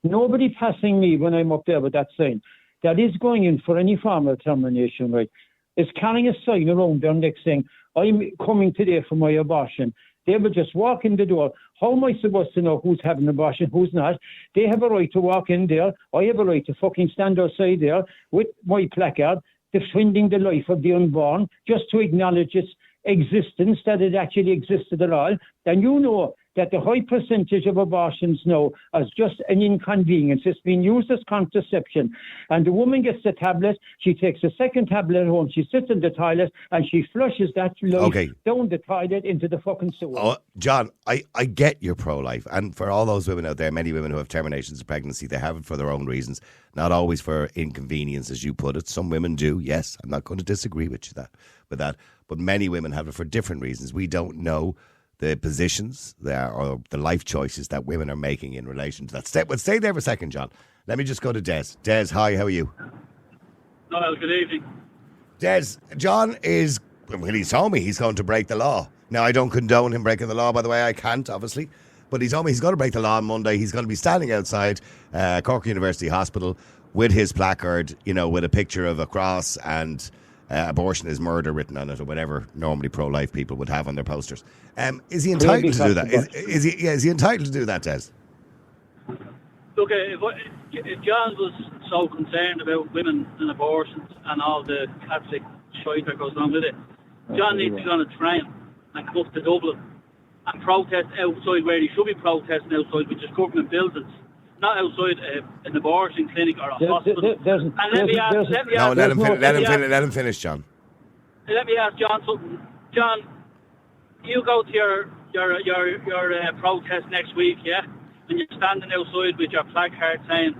Nobody passing me when I'm up there with that sign that is going in for any form of termination, right, is carrying a sign around their neck saying, I'm coming today for my abortion. They will just walk in the door. How am I supposed to know who's having an abortion, who's not? They have a right to walk in there. I have a right to fucking stand outside there with my placard, defending the life of the unborn, just to acknowledge its existence, that it actually existed at all. Then you know that the high percentage of abortions now is just an inconvenience. It's been used as contraception. And the woman gets the tablet, she takes a second tablet home, she sits in the toilet, and she flushes that life down the toilet into the fucking sewer. Oh, John, I get you're pro-life. And for all those women out there, many women who have terminations of pregnancy, they have it for their own reasons, not always for inconvenience, as you put it. Some women do, yes. I'm not going to disagree with you with that. But many women have it for different reasons. We don't know the positions there or the life choices that women are making in relation to that. Stay there for a second, John. Let me just go to Des. Des, hi, how are you? Well, good evening. Des, John is, well, he's told me he's going to break the law. Now, I don't condone him breaking the law, by the way. I can't, obviously. But he's told me he's going to break the law on Monday. He's going to be standing outside Cork University Hospital with his placard, you know, with a picture of a cross and abortion is murder written on it, or whatever normally pro-life people would have on their posters. Is he entitled to do that? Is he entitled to do that, Des? Look, if John was so concerned about women and abortions and all the Catholic shite that goes along with it, John needs to go on a train and come up to Dublin and protest outside where he should be protesting outside, which is government buildings, not outside an abortion clinic or a hospital. Let him finish, John. Let me ask John something. John, you go to your protest next week, yeah? And you're standing outside with your placard saying,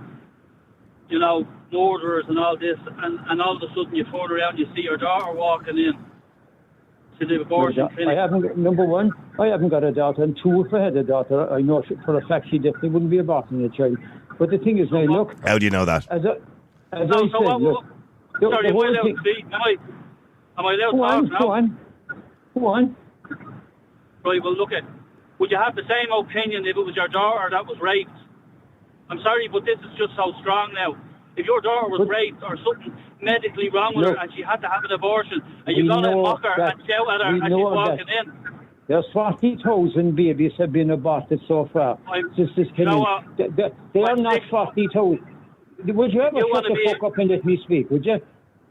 you know, murderers and all this, and all of a sudden you turn around, you see your daughter walking in to the abortion clinic. Number one, I haven't got a daughter, and two, if I had a daughter, I know for a fact she definitely wouldn't be aborting a child. But the thing is, now look. How do you know that? Sorry, am I allowed to speak? Am I allowed to talk now? Go on. Right, well, look would you have the same opinion if it was your daughter that was raped? I'm sorry, but this is just so strong now. If your daughter was raped or something medically wrong with her and she had to have an abortion, and you're going to mock her and shout at her as she's walking in. There's 40,000 babies have been aborted so far. They are not 40,000. Would you ever shut the fuck up and let me speak, would you?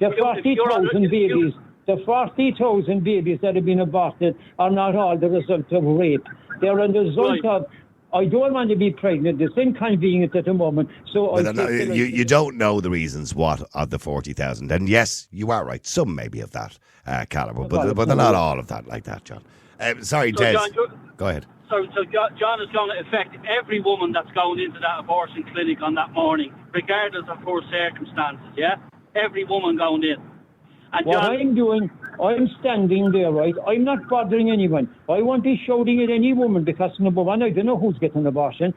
The 40,000 babies. The 40,000 babies that have been aborted are not all the result of rape. They're a result of, I don't want to be pregnant, it's inconvenient at the moment. So you don't know the reasons what of the 40,000. And yes, you are right. Some maybe of that calibre, but they're not all of that like that, John. Sorry, Des. Go ahead. So John is going to affect every woman that's going into that abortion clinic on that morning, regardless of her circumstances, yeah? Every woman going in. And what I'm doing, I'm standing there, right? I'm not bothering anyone. I won't be shouting at any woman because, number one, I don't know who's getting an abortion.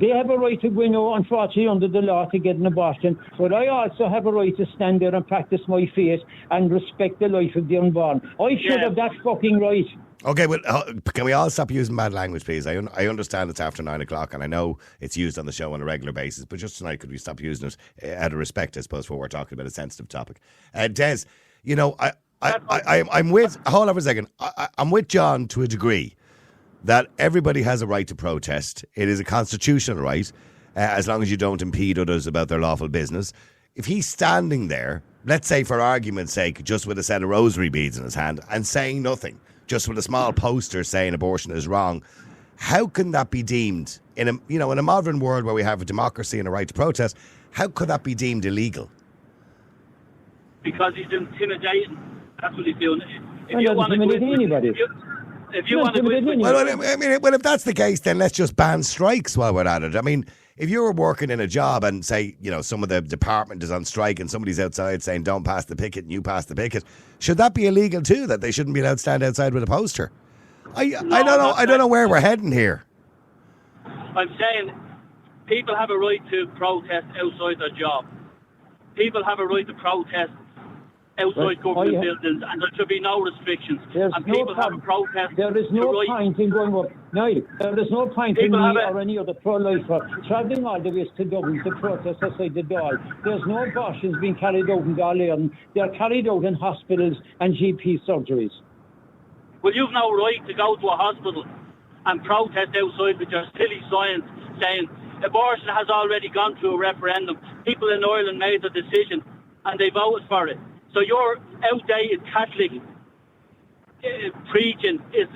They have a right to go in, unfortunately, under the law to get an abortion. But I also have a right to stand there and practice my faith and respect the life of the unborn. I should have that fucking right. Okay, well, can we all stop using bad language, please? I understand it's after 9 o'clock, and I know it's used on the show on a regular basis, but just tonight, could we stop using it out of respect, I suppose, for we're talking about a sensitive topic? Des, you know, I'm with, hold on for a second, I'm with John to a degree that everybody has a right to protest. It is a constitutional right, as long as you don't impede others about their lawful business. If he's standing there, let's say for argument's sake, just with a set of rosary beads in his hand and saying nothing, just with a small poster saying abortion is wrong, how can that be deemed, in a modern world where we have a democracy and a right to protest, how could that be deemed illegal? Because he's intimidating. That's what he's doing. If you want to anybody. If you want to well, if that's the case, then let's just ban strikes while we're at it. I mean, if you were working in a job and say, some of the department is on strike and somebody's outside saying don't pass the picket and you pass the picket, should that be illegal too, that they shouldn't be allowed to stand outside with a poster? I don't know where we're heading here. I'm saying people have a right to protest outside their job. People have a right to protest outside government buildings, and there should be no restrictions. Have a protest. There is no point in going up. No, there is no point in me or any other pro-lifer travelling all the way to Dublin to protest outside the door. There's no abortions being carried out in Dáil. They're carried out in hospitals and GP surgeries. Well, you've no right to go to a hospital and protest outside with your silly signs saying abortion has already gone through a referendum. People in Ireland made the decision and they voted for it. So your outdated Catholic preaching is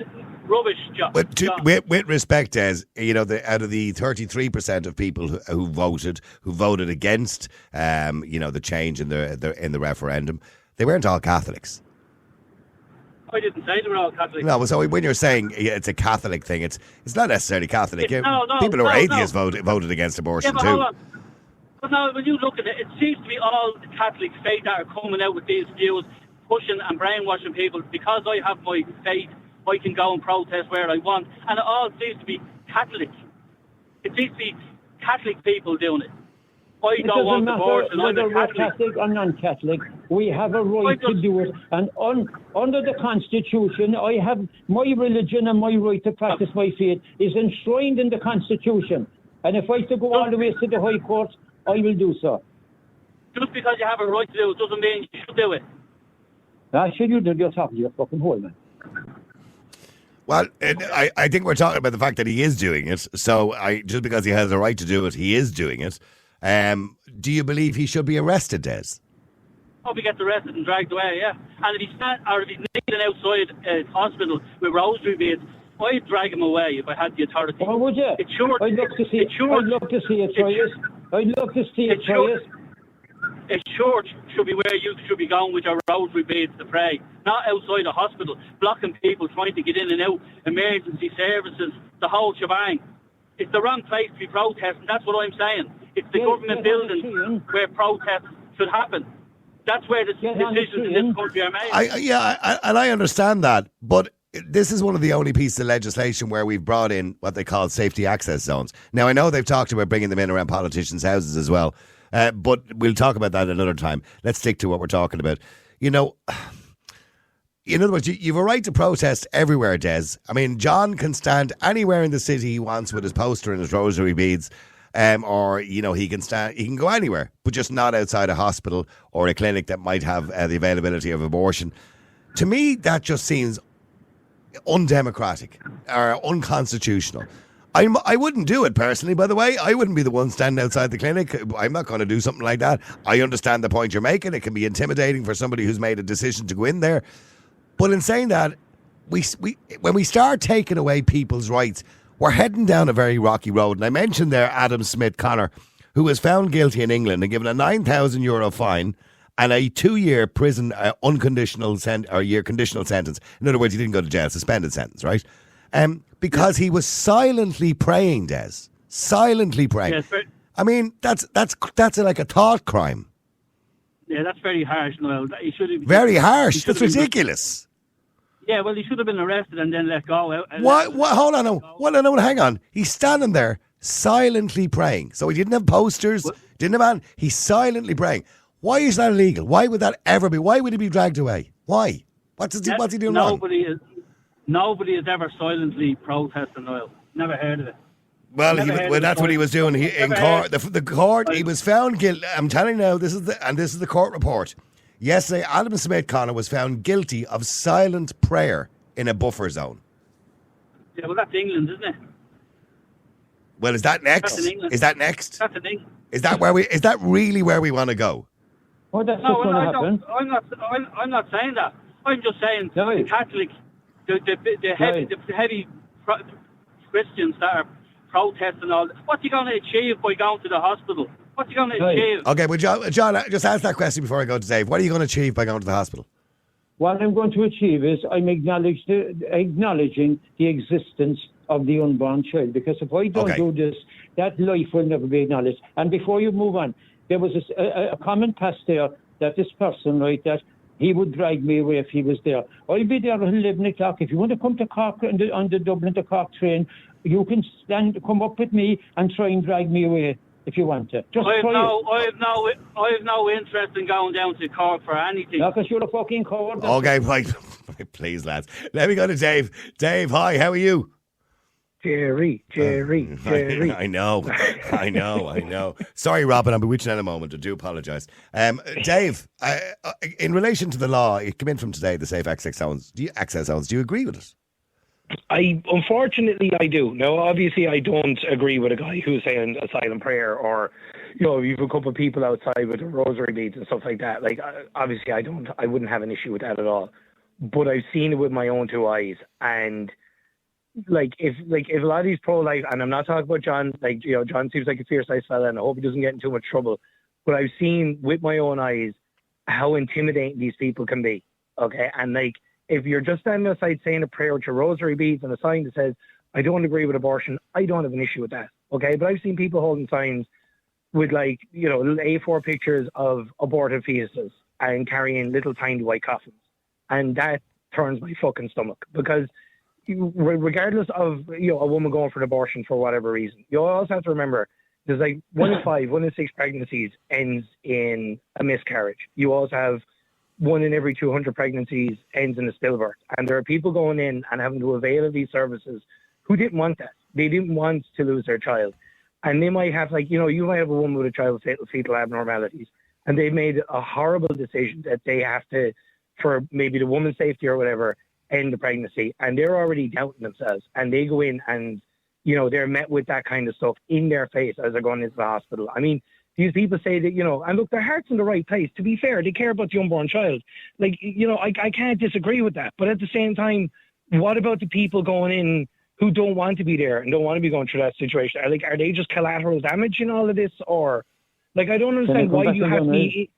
rubbish, John. But with respect, as out of the 33% of people who voted against, the change in the referendum, they weren't all Catholics. I didn't say they were all Catholic. No, so when you're saying it's a Catholic thing, it's not necessarily Catholic. People who are atheists voted against abortion too. But now, when you look at it, it seems to be all the Catholic faith that are coming out with these views, pushing and brainwashing people. Because I have my faith, I can go and protest where I want. And it all seems to be Catholic. It seems to be Catholic people doing it. I don't want abortion. Whether we're Catholic or non-Catholic, we have a right to do it. And under the Constitution, I have my religion and my right to practice my faith is enshrined in the Constitution. And if I have to go all the way to the High Court, I will do so. Just because you have a right to do it doesn't mean you should do it. Should you do your talking to your fucking hole, man? Well, I think we're talking about the fact that he is doing it. So just because he has a right to do it, he is doing it. Do you believe he should be arrested, Des? Hope he gets arrested and dragged away, yeah. And if he's kneeling outside a hospital with rosary beads, I'd drag him away if I had the authority. Oh, would you? It should. I'd love to see it. I'd love to see it, Troyes. I'd love to see it, Troyes. A church should be where you should be going with your rosary beads to pray, not outside a hospital, blocking people trying to get in and out, emergency services, the whole shebang. It's the wrong place to be protesting. That's what I'm saying. It's the government building where protests should happen. That's where the decisions in this country are made. I understand that, but this is one of the only pieces of legislation where we've brought in what they call safety access zones. Now, I know they've talked about bringing them in around politicians' houses as well, but we'll talk about that another time. Let's stick to what we're talking about. You know, in other words, you've a right to protest everywhere, Des. I mean, John can stand anywhere in the city he wants with his poster and his rosary beads. Or, you know, he can go anywhere, but just not outside a hospital or a clinic that might have the availability of abortion. To me, that just seems undemocratic or unconstitutional. I wouldn't do it personally, by the way. I wouldn't be the one standing outside the clinic. I'm not going to do something like that. I understand the point you're making. It can be intimidating for somebody who's made a decision to go in there. But in saying that, when we start taking away people's rights, we're heading down a very rocky road. And I mentioned there Adam Smith Connor, who was found guilty in England and given a €9,000 fine and a 2-year prison conditional sentence. In other words, he didn't go to jail, suspended sentence, right? Because he was silently praying, Des. Silently praying. Yes, I mean, that's like a thought crime. Yeah, that's very harsh, Noel. Very harsh. That's ridiculous. Yeah, well, he should have been arrested and then let go. What? Hold on. No, hang on. He's standing there silently praying. So he didn't have posters, didn't have he's silently praying. Why is that illegal? Why would that ever be? Why would he be dragged away? Why? What's he doing wrong? Nobody has ever silently protested, Noel. Never heard of it. Well, that's what he was doing in court. The court, he was found guilty. I'm telling you now, this is the court report. Yesterday, Adam Smith Connor was found guilty of silent prayer in a buffer zone. Yeah, well, that's England, isn't it? Well, is that next? That's in England. Is that next? That's in England. Is that really where we want to go? Well, that's what's going to happen. I'm not saying that. I'm just saying the Catholic, the heavy Christians that are protesting all. What's he going to achieve by going to the hospital? What's he going to achieve? Okay, well, John, just ask that question before I go to Dave. What are you going to achieve by going to the hospital? What I'm going to achieve is I'm acknowledging the existence of the unborn child, because if I don't do this, that life will never be acknowledged. And before you move on, there was a comment passed there that this person, right, that he would drag me away if he was there. I'll be there at 11 o'clock. If you want to come to Cork on the Dublin to Cork train, you can come up with me and try and drag me away if you want to. I have no interest in going down to Cork for anything. No, because you're a fucking coward. Okay, right. Please, lads. Let me go to Dave. Dave, hi, how are you? Jerry. I know. Sorry, Robin, I'll be with you in a moment. I do apologise. Dave, in relation to the law, it came in from today, the safe access zones. Do you agree with it? Unfortunately, I do. Now, obviously, I don't agree with a guy who's saying a silent prayer, or, you know, you've a couple of people outside with the rosary beads and stuff like that. Like, obviously, I wouldn't have an issue with that at all. But I've seen it with my own two eyes, and if a lot of these pro-life, and I'm not talking about John, John seems like a fierce nice fella, and I hope he doesn't get in too much trouble. But I've seen with my own eyes how intimidating these people can be. Okay, and if you're just standing outside saying a prayer with your rosary beads and a sign that says, I don't agree with abortion, I don't have an issue with that. Okay, but I've seen people holding signs with little A4 pictures of aborted fetuses and carrying little tiny white coffins. And that turns my fucking stomach, because regardless of, a woman going for an abortion for whatever reason, you also have to remember there's 1 in 5, 1 in 6 pregnancies ends in a miscarriage. You also have 1 in every 200 pregnancies ends in a stillbirth. And there are people going in and having to avail of these services who didn't want that. They didn't want to lose their child. And they might have, you might have a woman with a child with fetal abnormalities, and they've made a horrible decision that they have to, for maybe the woman's safety or whatever, end the pregnancy. And they're already doubting themselves. And they go in and, they're met with that kind of stuff in their face as they're going into the hospital. I mean, these people say that, and look, their heart's in the right place. To be fair, they care about the unborn child. I can't disagree with that. But at the same time, what about the people going in who don't want to be there and don't want to be going through that situation? Are they just collateral damage in all of this? Or, like, I don't understand why you have to be...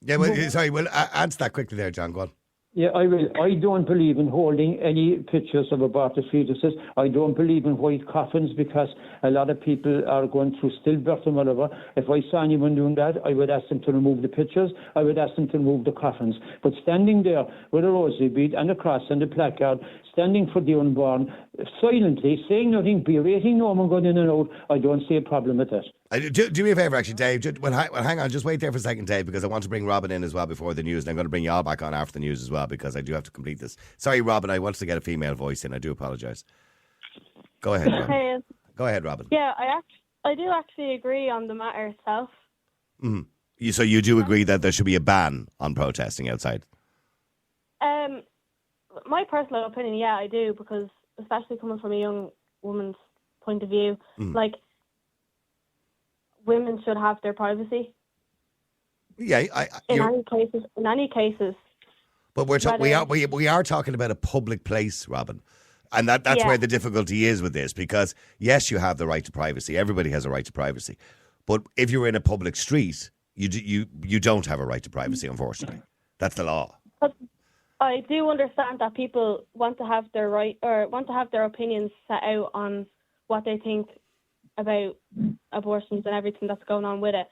Yeah, well, sorry, well, answer that quickly there, John, go on. Yeah, I will. I don't believe in holding any pictures of aborted fetuses. I don't believe in white coffins because a lot of people are going through stillbirth and whatever. If I saw anyone doing that, I would ask them to remove the pictures. I would ask them to remove the coffins. But standing there with a rosary bead and a cross and a placard, standing for the unborn, silently, saying nothing, berating no one going in and out, I don't see a problem with that. Do me a favour, actually, Dave. Hang on, just wait there for a second, Dave, because I want to bring Robin in as well before the news, and I'm going to bring you all back on after the news as well, because I do have to complete this. Sorry, Robin, I wanted to get a female voice in. I do apologise. Go ahead, Robin. Hey, Go ahead, Robin. yeah, I do actually agree on the matter itself. So you do agree that there should be a ban on protesting outside? My personal opinion, yeah, I do, because especially coming from a young woman's point of view, like, women should have their privacy. Yeah, in any cases. But we are talking about a public place, Robin, and that's where the difficulty is with this. Because yes, you have the right to privacy. Everybody has a right to privacy, but if you're in a public street, you don't have a right to privacy. Unfortunately, that's the law. But I do understand that people want to have their right or want to have their opinions set out on what they think about abortions and everything that's going on with it.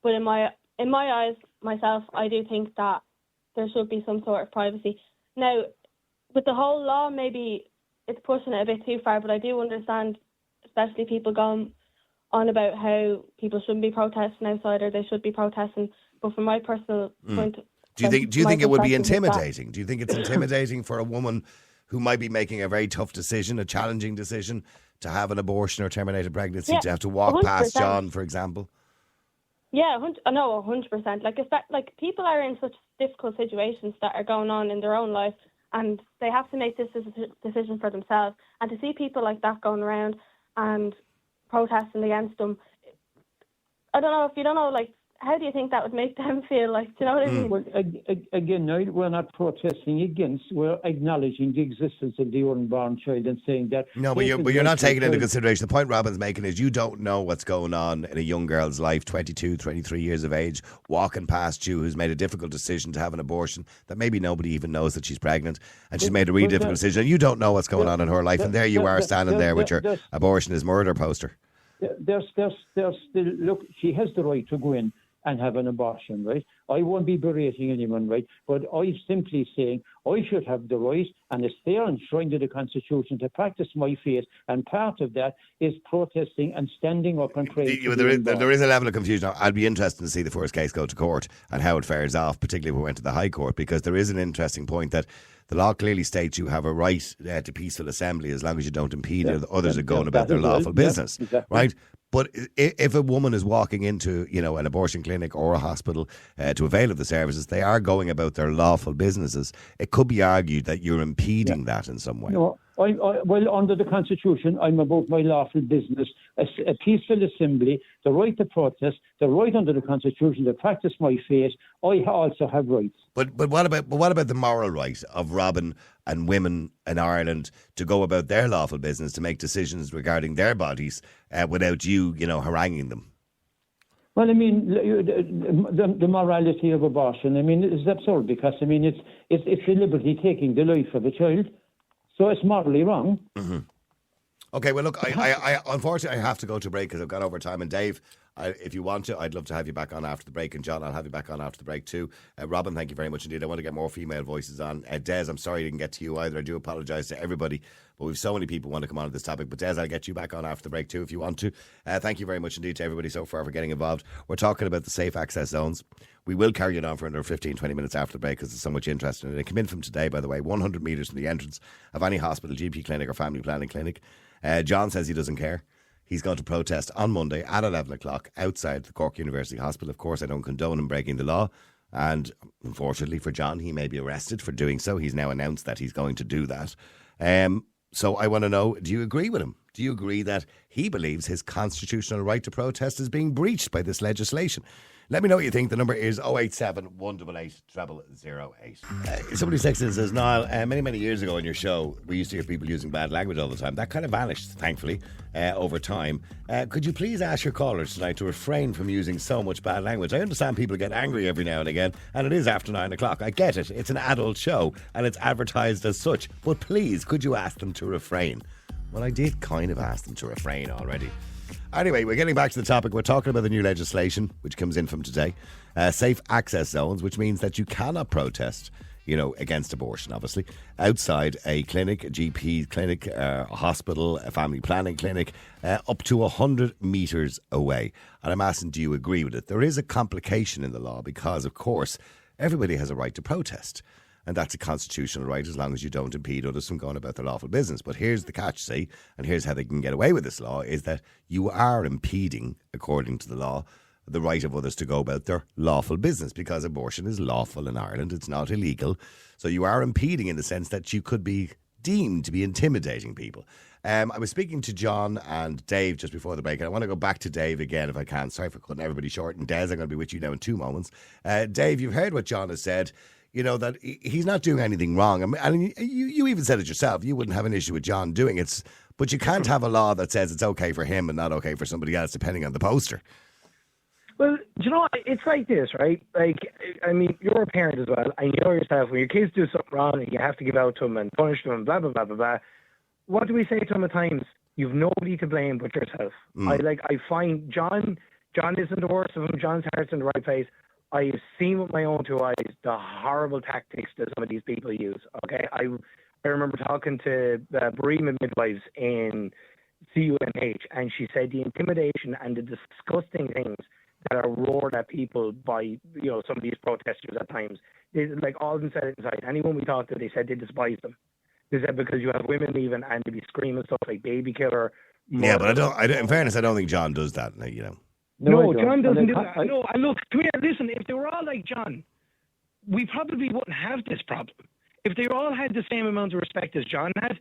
But in my eyes, myself, I do think that there should be some sort of privacy. Now, with the whole law, maybe it's pushing it a bit too far, but I do understand, especially people going on about how people shouldn't be protesting outside or they should be protesting. But from my personal point, do you think it would be intimidating? Do you think it's intimidating for a woman who might be making a very tough decision, a challenging decision, to have an abortion or terminate a pregnancy, to have to walk 100%. Past John, for example? Yeah, 100%. Like people are in such difficult situations that are going on in their own life, and they have to make this decision for themselves. And to see people like that going around and protesting against them, I don't know, if you don't know, like, how do you think that would make them feel? Like, do you know what I mean? Well, again, now we're not protesting against, we're acknowledging the existence of the unborn child and saying that... No, but you're not taking into consideration. The point Robin's making is you don't know what's going on in a young girl's life, 22, 23 years of age, walking past you, who's made a difficult decision to have an abortion, that maybe nobody even knows that she's pregnant, and she's made a really difficult decision. You don't know what's going on in her life, and there you are standing there with your abortion is murder poster. There's still, look, she has the right to go in and have an abortion, right? I won't be berating anyone, right? But I'm simply saying I should have the right, and it's there enshrined in the Constitution, to practice my faith, and part of that is protesting and standing up and praying. There is a level of confusion. I'd be interested to see the first case go to court and how it fares off, particularly if we went to the High Court, because there is an interesting point that the law clearly states you have a right to peaceful assembly as long as you don't impede others are going about their lawful business, right? But if a woman is walking into, an abortion clinic or a hospital to avail of the services, they are going about their lawful businesses. It could be argued that you're impeding that in some way. No, well, under the Constitution, I'm about my lawful business, a peaceful assembly, the right to protest, the right under the Constitution to practice my faith. I also have rights. But what about the moral right of Robin and women in Ireland to go about their lawful business, to make decisions regarding their bodies without you, haranguing them? Well, I mean, the morality of abortion, I mean, is absurd because, I mean, it's a liberty taking the life of a child. So it's morally wrong. Mm-hmm. Okay, well, look, I unfortunately I have to go to break because I've gone over time. And Dave, if you want to, I'd love to have you back on after the break. And John, I'll have you back on after the break too. Robin, thank you very much indeed. I want to get more female voices on. Des, I'm sorry I didn't get to you either. I do apologise to everybody. But we've so many people want to come on to this topic. But Des, I'll get you back on after the break too if you want to. Thank you very much indeed to everybody so far for getting involved. We're talking about the safe access zones. We will carry it on for another 15, 20 minutes after the break because there's so much interest in it. It came in from today, by the way, 100 metres from the entrance of any hospital, GP clinic or family planning clinic. John says he doesn't care. He's going to protest on Monday at 11 o'clock outside the Cork University Hospital. Of course, I don't condone him breaking the law. And unfortunately for John, he may be arrested for doing so. He's now announced that he's going to do that. So I want to know, do you agree with him? Do you agree that he believes his constitutional right to protest is being breached by this legislation? Let me know what you think. The number is 087 188 0008. Somebody texted and says, Niall, many years ago on your show, we used to hear people using bad language all the time. That kind of vanished, thankfully, over time. Could you please ask your callers tonight to refrain from using so much bad language? I understand people get angry every now and again, and it is after 9 o'clock. I get it. It's an adult show, and it's advertised as such. But please, could you ask them to refrain? Well, I did kind of ask them to refrain already. Anyway, we're getting back to the topic. We're talking about the new legislation, which comes in from today. Safe access zones, which means that you cannot protest, against abortion, obviously, outside a clinic, a GP clinic, a hospital, a family planning clinic, up to 100 metres away. And I'm asking, do you agree with it? There is a complication in the law because, of course, everybody has a right to protest. And that's a constitutional right as long as you don't impede others from going about their lawful business. But here's the catch, see, and here's how they can get away with this law, is that you are impeding, according to the law, the right of others to go about their lawful business, because abortion is lawful in Ireland. It's not illegal. So you are impeding in the sense that you could be deemed to be intimidating people. I was speaking to John and Dave just before the break, and I want to go back to Dave again if I can. Sorry for cutting everybody short. And Des, I'm going to be with you now in 2 moments. Dave, you've heard what John has said. That he's not doing anything wrong. I mean, you even said it yourself. You wouldn't have an issue with John doing it. But you can't have a law that says it's okay for him and not okay for somebody else, depending on the poster. Well, it's like this, right? You're a parent as well. And you know yourself, when your kids do something wrong and you have to give out to them and punish them and blah, blah, blah, blah, blah. What do we say to them at times? You've nobody to blame but yourself. I find John isn't the worst of them. John's heart's in the right place. I've seen with my own 2 eyes the horrible tactics that some of these people use. Okay, I remember talking to bereavement midwives in CUMH, and she said the intimidation and the disgusting things that are roared at people by some of these protesters at times. All of them said it inside. Anyone we talked to, they said they despise them. They said because you have women leaving and they be screaming stuff like baby killer. Yeah, but in fairness, I don't think John does that. No, John doesn't do that. No, and look, come here, listen, if they were all like John, we probably wouldn't have this problem. If they all had the same amount of respect as John had,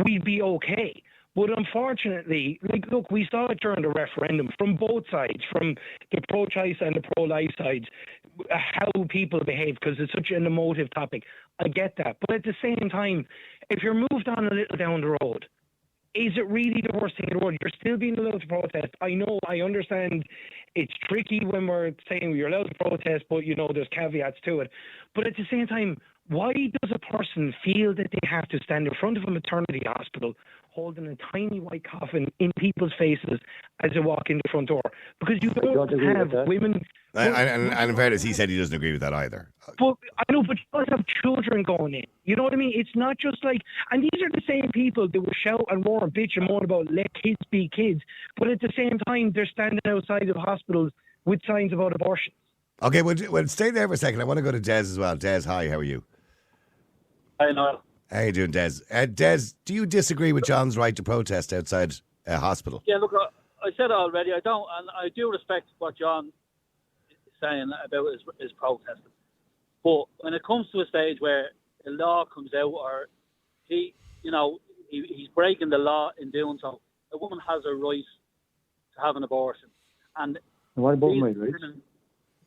we'd be okay. But unfortunately, look, we saw it during the referendum from both sides, from the pro-choice and the pro-life sides, how people behave, because it's such an emotive topic. I get that. But at the same time, if you're moved on a little down the road, is it really the worst thing in the world? You're still being allowed to protest. I know, I understand it's tricky when we're saying you're allowed to protest, but there's caveats to it. But at the same time, why does a person feel that they have to stand in front of a maternity hospital holding a tiny white coffin in people's faces as they walk in the front door? Because you don't have women... And in fairness, he said he doesn't agree with that either. But I know, but you don't have children going in. You know what I mean? It's not just like... And these are the same people that will shout and roar and bitch and moan about let kids be kids. But at the same time, they're standing outside of hospitals with signs about abortion. Okay, well, stay there for a second. I want to go to Des as well. Des, hi, how are you? Hi, Niall. How are you doing, Des? Des, do you disagree with John's right to protest outside a hospital? Yeah, look, I said it already. I don't, and I do respect what John is saying about his protesting. But when it comes to a stage where a law comes out, or he's breaking the law in doing so, a woman has a right to have an abortion. And what about my rights?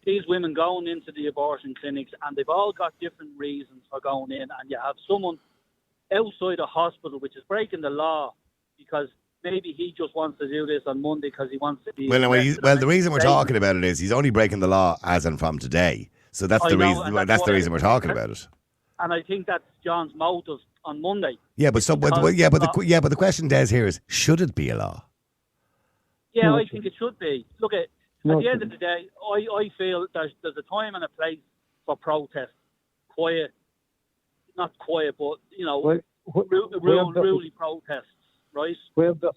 These women going into the abortion clinics, and they've all got different reasons for going in, and you have someone outside a hospital which is breaking the law because maybe he just wants to do this on Monday because he wants to be... Well, the reason we're talking about it is he's only breaking the law as and from today. So that's the reason. That's the reason we're talking about it. And I think that's John's motive on Monday. Yeah, but the question, Des, here is: should it be a law? Yeah, I think it should be. Look, at the end of the day, I feel there's a time and a place for protest. Quiet, not quiet, but ruly protests, right? But at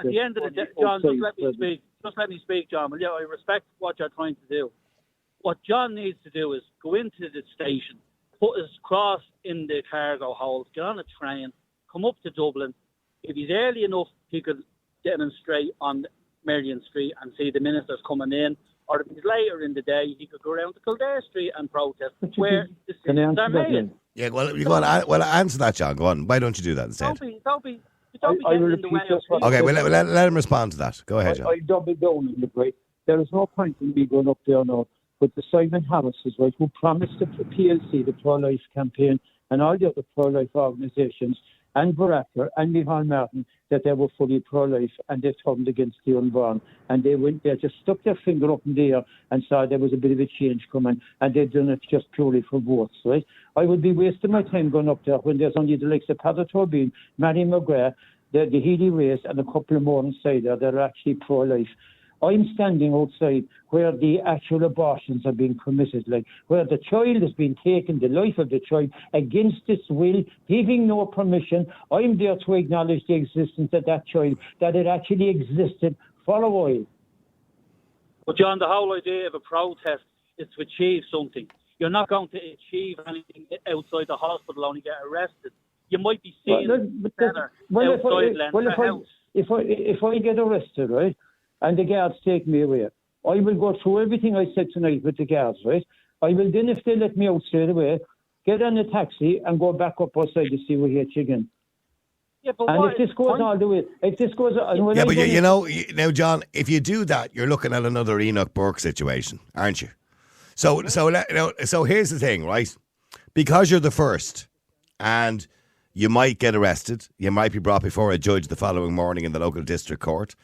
the end of the day, John, just let me speak, John. Well, yeah, I respect what you're trying to do. What John needs to do is go into the station, put his cross in the cargo hold, get on a train, come up to Dublin. If he's early enough, he could demonstrate on Merrion Street and see the ministers coming in. Or if he's later in the day, he could go around to Kildare Street and protest where the citizens are made. Yeah, well, answer that, John. Go on. Why don't you do that instead? Don't be don't be I getting will in the way repeat of just what- Okay, well, let him respond to that. Go ahead, John. I double down on it, right? There is no point in me going up there now. But the Simon Harrises, right, who promised the PLC, the pro-life campaign, and all the other pro-life organisations, and Baraka and Micheál Martin, that they were fully pro-life, and they turned against the unborn. And they just stuck their finger up in the air and saw there was a bit of a change coming, and they'd done it just purely for votes, right? I would be wasting my time going up there when there's only the likes of Peadar Tóibín, Mary McGrath, the Healy Race, and a couple more inside there that are actually pro-life. I'm standing outside where the actual abortions are being committed, like where the child has been taken, the life of the child, against its will, giving no permission. I'm there to acknowledge the existence of that child, that it actually existed for a while. But John, the whole idea of a protest is to achieve something. You're not going to achieve anything outside the hospital, only get arrested. You might be seen better outside Leinster House. If I get arrested, right, and the guards take me away, I will go through everything I said tonight with the guards, right? I will then, if they let me out straight away, get on a taxi and go back up outside to see where HH again. Yeah, but and if this goes all the way, Yeah, but you know, now, John, if you do that, you're looking at another Enoch Burke situation, aren't you? So here's the thing, right? Because you're the first, and you might get arrested, you might be brought before a judge the following morning in the local district court.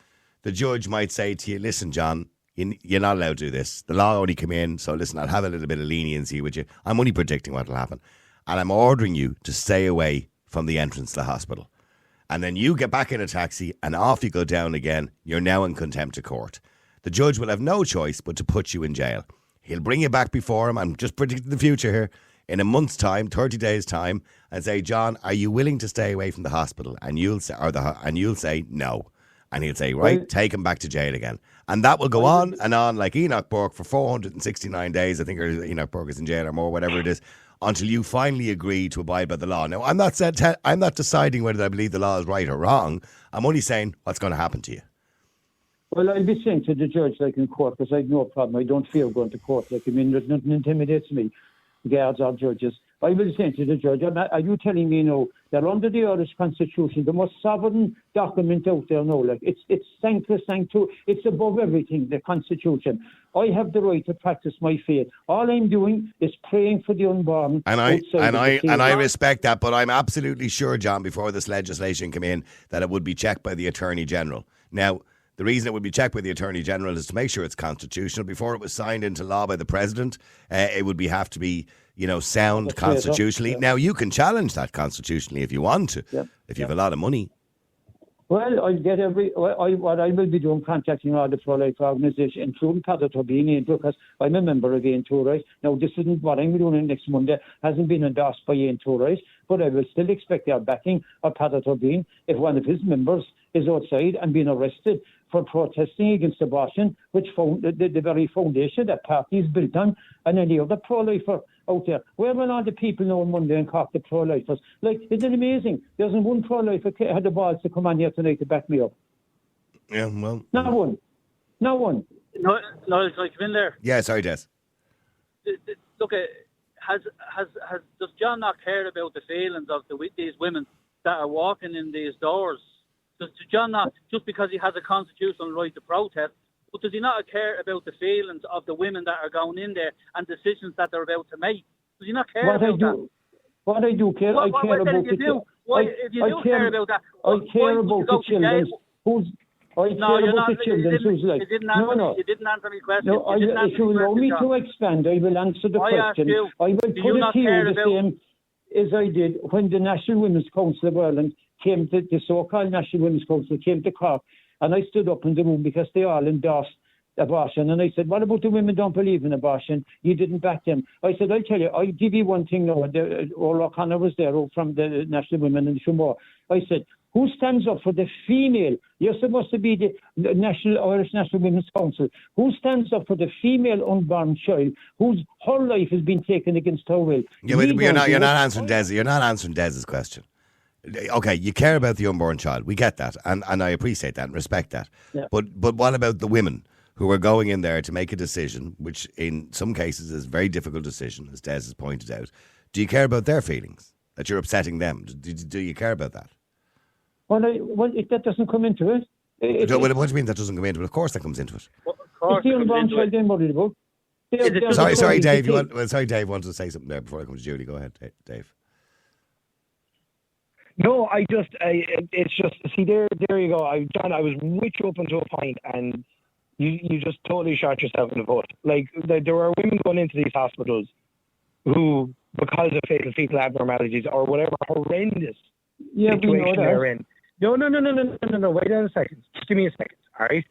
The judge might say to you, listen, John, you're not allowed to do this. The law only came in, so listen, I'll have a little bit of leniency with you. I'm only predicting what will happen. And I'm ordering you to stay away from the entrance to the hospital. And then you get back in a taxi and off you go down again. You're now in contempt of court. The judge will have no choice but to put you in jail. He'll bring you back before him. I'm just predicting the future here. In a month's time, 30 days' time, and say, John, are you willing to stay away from the hospital? And you'll say no. And he'll say, right, take him back to jail again. And that will go on and on like Enoch Burke for 469 days. I think Enoch Burke is in jail or more, whatever it is, until you finally agree to abide by the law. Now, I'm not deciding whether I believe the law is right or wrong. I'm only saying what's going to happen to you. Well, I'll be saying to the judge, like in court, because I have no problem. I don't fear going to court. Like, I mean, there's nothing intimidates me, guards or judges. I will say to the judge, are you telling me now that under the Irish Constitution, the most sovereign document out there now, like it's sacrosanct, it's above everything, the Constitution. I have the right to practice my faith. All I'm doing is praying for the unborn. And I respect that, but I'm absolutely sure, John, before this legislation came in, that it would be checked by the Attorney General. Now, the reason it would be checked by the Attorney General is to make sure it's constitutional. Before it was signed into law by the President, it would have to be, sound constitutionally. Yeah. Now, you can challenge that constitutionally if you want to, if you have a lot of money. Well, I'll get what I will be doing, contacting all the pro-life organisations, including Peadar Tóibín, because I'm a member of Aon Too, right? Now, this isn't what I'm doing next Monday, hasn't been endorsed by Aon Too, right? But I will still expect their backing of Peadar Tóibín if one of his members is outside and being arrested for protesting against abortion, which the very foundation that party is built on, and any other pro-lifer out there. Where will all the people know on Monday in Cork, the pro-lifers? Like, isn't it amazing? There isn't one pro-lifer had the balls to come on here tonight to back me up. Yeah, well... Not one. No, it's like, come in there. Yeah, sorry, Des. Look, does John not care about the feelings of these women that are walking in these doors? Does John not, just because he has a constitutional right to protest, but does he not care about the feelings of the women that are going in there and decisions that they're about to make? Does he not care about that? What I do care, I care about the children. If you do care about that, I care about the children. You didn't answer my question. No, if you allow me to expand, I will answer the question. I will put it to you the same as I did when the National Women's Council of Ireland came to, the so-called National Women's Council came to Cork, and I stood up in the room because they all endorsed abortion, and I said, what about the women don't believe in abortion? You didn't back them. I said, I'll tell you, I'll give you one thing now. Orla O'Connor was there from the National Women and Shumore. I said, who stands up for the female? You're supposed to be the Irish National Women's Council. Who stands up for the female unborn child whose whole life has been taken against her will? Yeah, you're not answering Des. You're not answering Des's question. Okay, you care about the unborn child. We get that, and I appreciate that and respect that. Yeah. But what about the women who are going in there to make a decision, which in some cases is a very difficult decision, as Des has pointed out? Do you care about their feelings, that you're upsetting them? Do you care about that? Well, that doesn't come into it. What do you mean that doesn't come into it? Of course that comes into it. It's the unborn child they're worried about. Sorry, Dave. Dave wanted to say something there before I come to Julie. Go ahead, Dave. No, it's just, see, there you go. John, I was with you up until a point, and you just totally shot yourself in the foot. Like, there are women going into these hospitals who, because of fatal fetal abnormalities or whatever horrendous situation they're in. No, wait a second. Just give me a second, all right?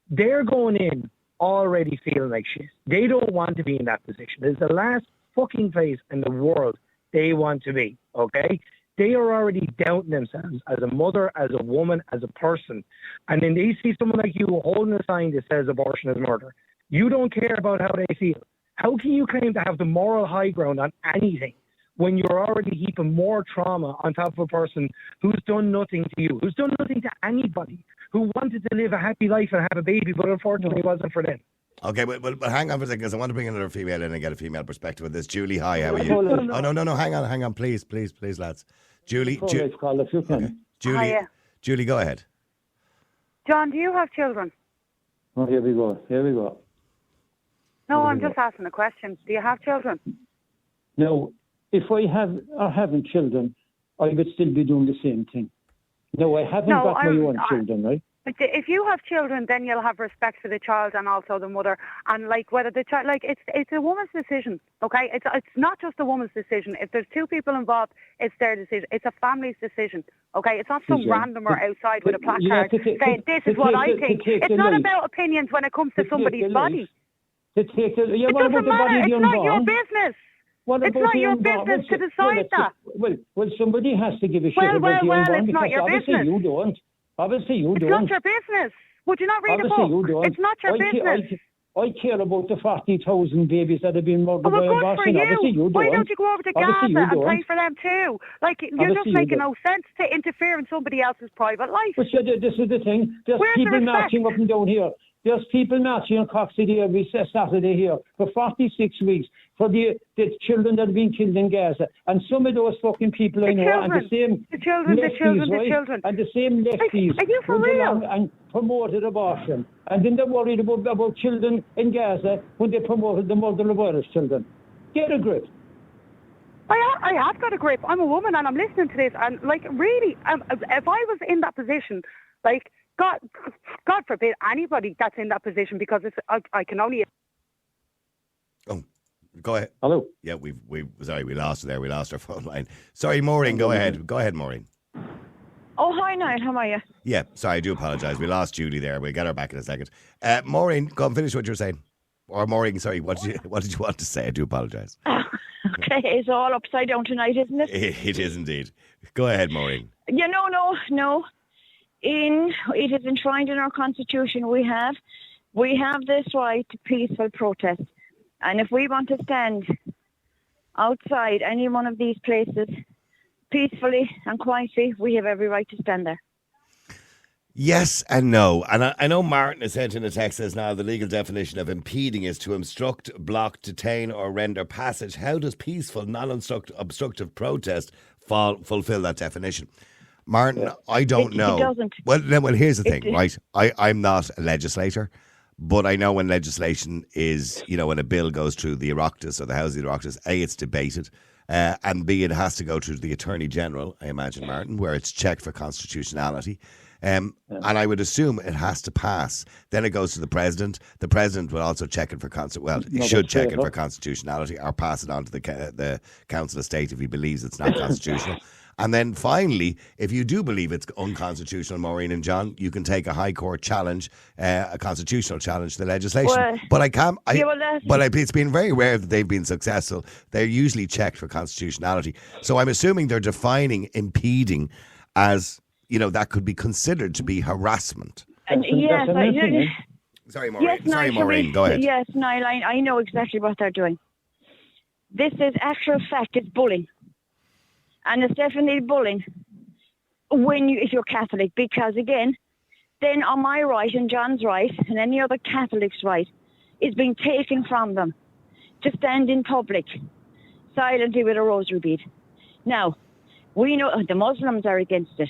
They're going in already feeling like shit. They don't want to be in that position. It's the last fucking place in the world they want to be, okay? They are already doubting themselves as a mother, as a woman, as a person. And then they see someone like you holding a sign that says abortion is murder. You don't care about how they feel. How can you claim to have the moral high ground on anything when you're already heaping more trauma on top of a person who's done nothing to you, who's done nothing to anybody, who wanted to live a happy life and have a baby, but unfortunately it wasn't for them? Okay, but hang on for a second, because I want to bring another female in and get a female perspective of this. Julie, hi, how are you? Oh, no, hang on, please, lads. Julie, okay. Julie, go ahead. John, do you have children? Oh, here we go. No, I'm just asking a question. Do you have children? No, if I having children, I would still be doing the same thing. No, I haven't got my own children, right? If you have children, then you'll have respect for the child and also the mother. And like whether the child, like it's a woman's decision, okay? It's not just a woman's decision. If there's two people involved, it's their decision. It's a family's decision, okay? It's not some randomer outside with a placard saying this is what I think. It's not about opinions when it comes to somebody's body. It doesn't matter. It's not your business. It's not your business to decide that. Well, somebody has to give a shit about the unborn, it's not your business. You don't. Obviously you don't. It's not your business. Would you not read a book? It's not your business. I care about the 40,000 babies that have been murdered by abortion. Obviously you don't. Why don't you go over to Gaza and pray for them too? Like, you're just making no sense to interfere in somebody else's private life. But this is the thing. There's people marching up and down here. There's people marching in Cork City every Saturday here for 46 weeks for the children that have been killed in Gaza. And some of those fucking people I know, and the same lefties, and the same lefties went along and promoted abortion. And then they're worried about children in Gaza when they promoted the murder of Irish children. Get a grip. I have got a grip. I'm a woman and I'm listening to this. And, like, really, if I was in that position, like, God forbid anybody that's in that position, because I can only. Oh, go ahead. Hello. Yeah, we lost her there. We lost our phone line. Sorry, Maureen. Go ahead, Maureen. Oh, hi, Niall. How are you? Yeah, sorry, I do apologise. We lost Julie there. We'll get her back in a second. Maureen, go and finish what you were saying. Or Maureen, sorry, what did you want to say? I do apologise. Okay, it's all upside down tonight, isn't it? It is indeed. Go ahead, Maureen. Yeah, no. It is enshrined in our constitution. We have this right to peaceful protest, and if we want to stand outside any one of these places peacefully and quietly, we have every right to stand there. Yes and no. And I know Martin has sent in a text says now the legal definition of impeding is to obstruct, block, detain or render passage. How does peaceful, non-obstructive protest fulfill that definition? Martin, I don't know. It doesn't. Well, here's the thing, right? I'm not a legislator, but I know when legislation is, when a bill goes through the Oireachtas or the House of the Oireachtas, A, it's debated, and B, it has to go through the Attorney General, I imagine, Martin, where it's checked for constitutionality. And I would assume it has to pass. Then it goes to the President. The President will also check it for he should check it for constitutionality or pass it on to the Council of State if he believes it's not constitutional. And then finally, if you do believe it's unconstitutional, Maureen and John, you can take a High Court challenge, a constitutional challenge to the legislation. Well, but it's been very rare that they've been successful. They're usually checked for constitutionality. So I'm assuming they're defining impeding as, that could be considered to be harassment. Yes, Sorry, Maureen. Yes, Niall, Maureen, go ahead. Yes, Niall, I know exactly what they're doing. This is actual fact. It's bullying. And it's definitely bullying if you're Catholic, because again, then on my right and John's right and any other Catholic's right is being taken from them to stand in public silently with a rosary bead. Now, we know the Muslims are against it.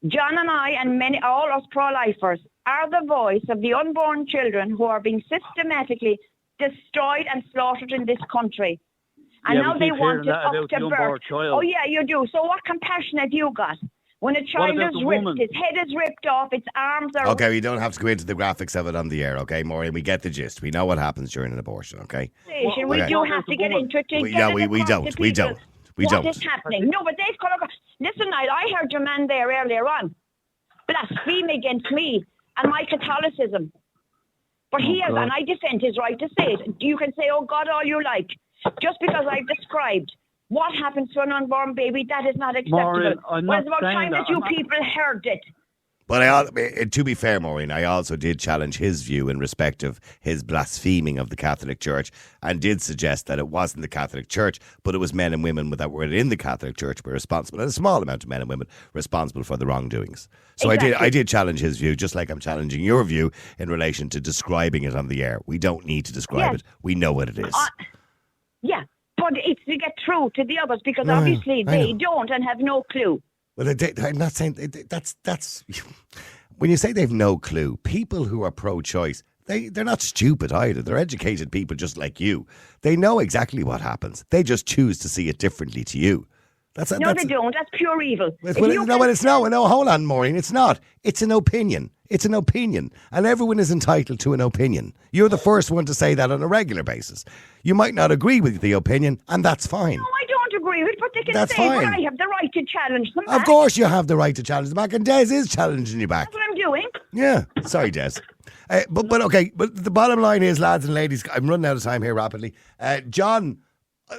John and I and all us pro-lifers are the voice of the unborn children who are being systematically destroyed and slaughtered in this country. And now they want it up to birth. Oh, yeah, you do. So what compassion have you got? When a child is ripped, his head is ripped off, its arms are... Okay, we don't have to go into the graphics of it on the air, okay, Maureen? We get the gist. We know what happens during an abortion, okay? We do have to get into it to we don't. What is happening? No, but they've got to... Listen, Niall, I heard your man there earlier on blaspheme against me and my Catholicism. But he has, and I defend his right to say it. You can say, oh God, all you like. Just because I've described what happens to an unborn baby, that is not acceptable. Maureen, well, it's about time that you people heard it. But to be fair, Maureen, I also did challenge his view in respect of his blaspheming of the Catholic Church and did suggest that it wasn't the Catholic Church, but it was men and women that were in the Catholic Church were responsible, and a small amount of men and women responsible for the wrongdoings. So exactly. I did challenge his view, just like I'm challenging your view in relation to describing it on the air. We don't need to describe it. We know what it is. Yeah, but it's to get through to the others because obviously they don't and have no clue. Well, I'm not saying that's when you say they've no clue. People who are pro-choice, they're not stupid either. They're educated people just like you. They know exactly what happens. They just choose to see it differently to you. They don't. That's pure evil. It's not. No, hold on, Maureen. It's not. It's an opinion. It's an opinion. And everyone is entitled to an opinion. You're the first one to say that on a regular basis. You might not agree with the opinion, and that's fine. No, I don't agree with it, but they can that's say, fine. well, I have the right to challenge them back. Of course you have the right to challenge them back, and Des is challenging you back. That's what I'm doing. Yeah. Sorry, Des. But okay, but the bottom line is, lads and ladies, I'm running out of time here rapidly. John,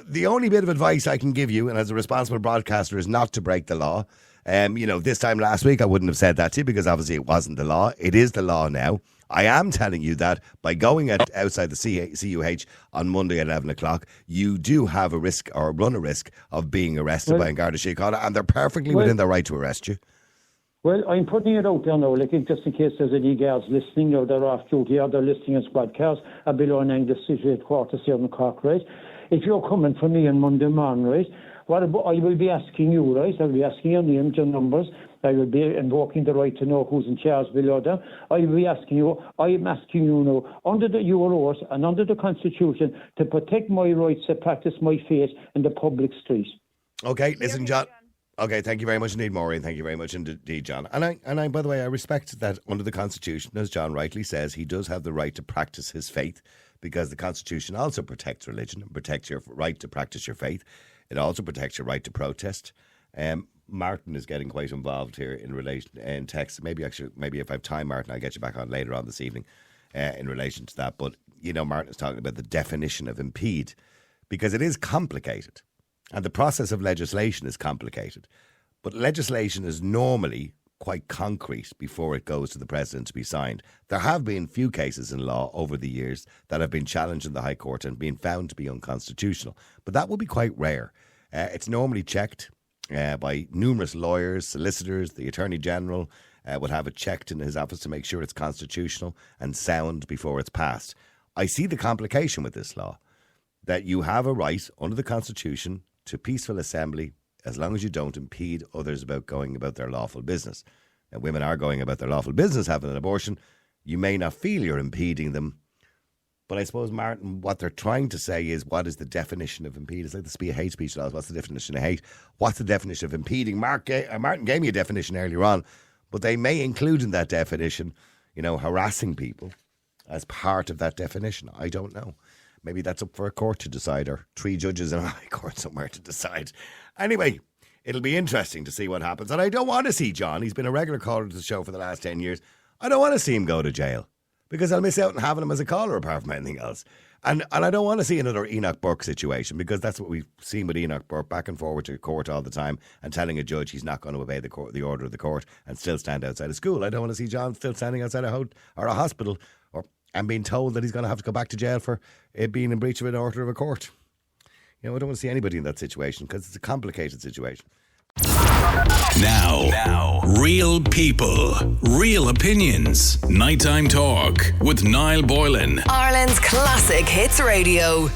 the only bit of advice I can give you, and as a responsible broadcaster, is not to break the law. This time last week I wouldn't have said that to you because obviously it wasn't the law. It is the law now. I am telling you that by going outside the CUH on Monday at 11 o'clock, you do have a risk or run a risk of being arrested by an Garda Síochána, and they're perfectly within their right to arrest you. Well, I'm putting it out there now, just in case there's any girls listening, they're off duty or they're listening in squad cars. I'll be learning the city at 7:15 o'clock, right? If you're coming for me on Monday morning, right, I will be asking you, right? I'll be asking your names, your numbers. I will be invoking the right to know who's in charge below them. I am asking you now, under the UROs and under the Constitution, to protect my rights to practice my faith in the public street. Okay, listen, John. Okay, thank you very much indeed, Maureen. Thank you very much indeed, John. And I, by the way, I respect that under the Constitution, as John rightly says, he does have the right to practice his faith because the Constitution also protects religion and protects your right to practice your faith. It also protects your right to protest. Martin is getting quite involved here in relation in text. Maybe if I have time, Martin, I'll get you back on later on this evening in relation to that. But Martin is talking about the definition of impede because it is complicated, and the process of legislation is complicated. But legislation is normally quite concrete before it goes to the President to be signed. There have been few cases in law over the years that have been challenged in the High Court and been found to be unconstitutional, but that will be quite rare. It's normally checked by numerous lawyers, solicitors. The Attorney General would have it checked in his office to make sure it's constitutional and sound before it's passed. I see the complication with this law, that you have a right under the Constitution to peaceful assembly as long as you don't impede others about going about their lawful business. Now, women are going about their lawful business having an abortion. You may not feel you're impeding them, but I suppose, Martin, what they're trying to say is, what is the definition of impede? It's like the hate speech laws. What's the definition of hate? What's the definition of impeding? Martin gave me a definition earlier on, but they may include in that definition, harassing people as part of that definition. I don't know. Maybe that's up for a court to decide, or 3 judges in a high court somewhere to decide. Anyway, it'll be interesting to see what happens. And I don't want to see John. He's been a regular caller to the show for the last 10 years. I don't want to see him go to jail because I'll miss out on having him as a caller apart from anything else. And I don't want to see another Enoch Burke situation because that's what we've seen with Enoch Burke, back and forward to court all the time and telling a judge he's not going to obey the order of the court and still stand outside of school. I don't want to see John still standing outside a hospital and being told that he's going to have to go back to jail for it being in breach of an order of a court. I don't want to see anybody in that situation because it's a complicated situation. Now, real people, real opinions. Nighttime Talk with Niall Boylan. Ireland's Classic Hits Radio.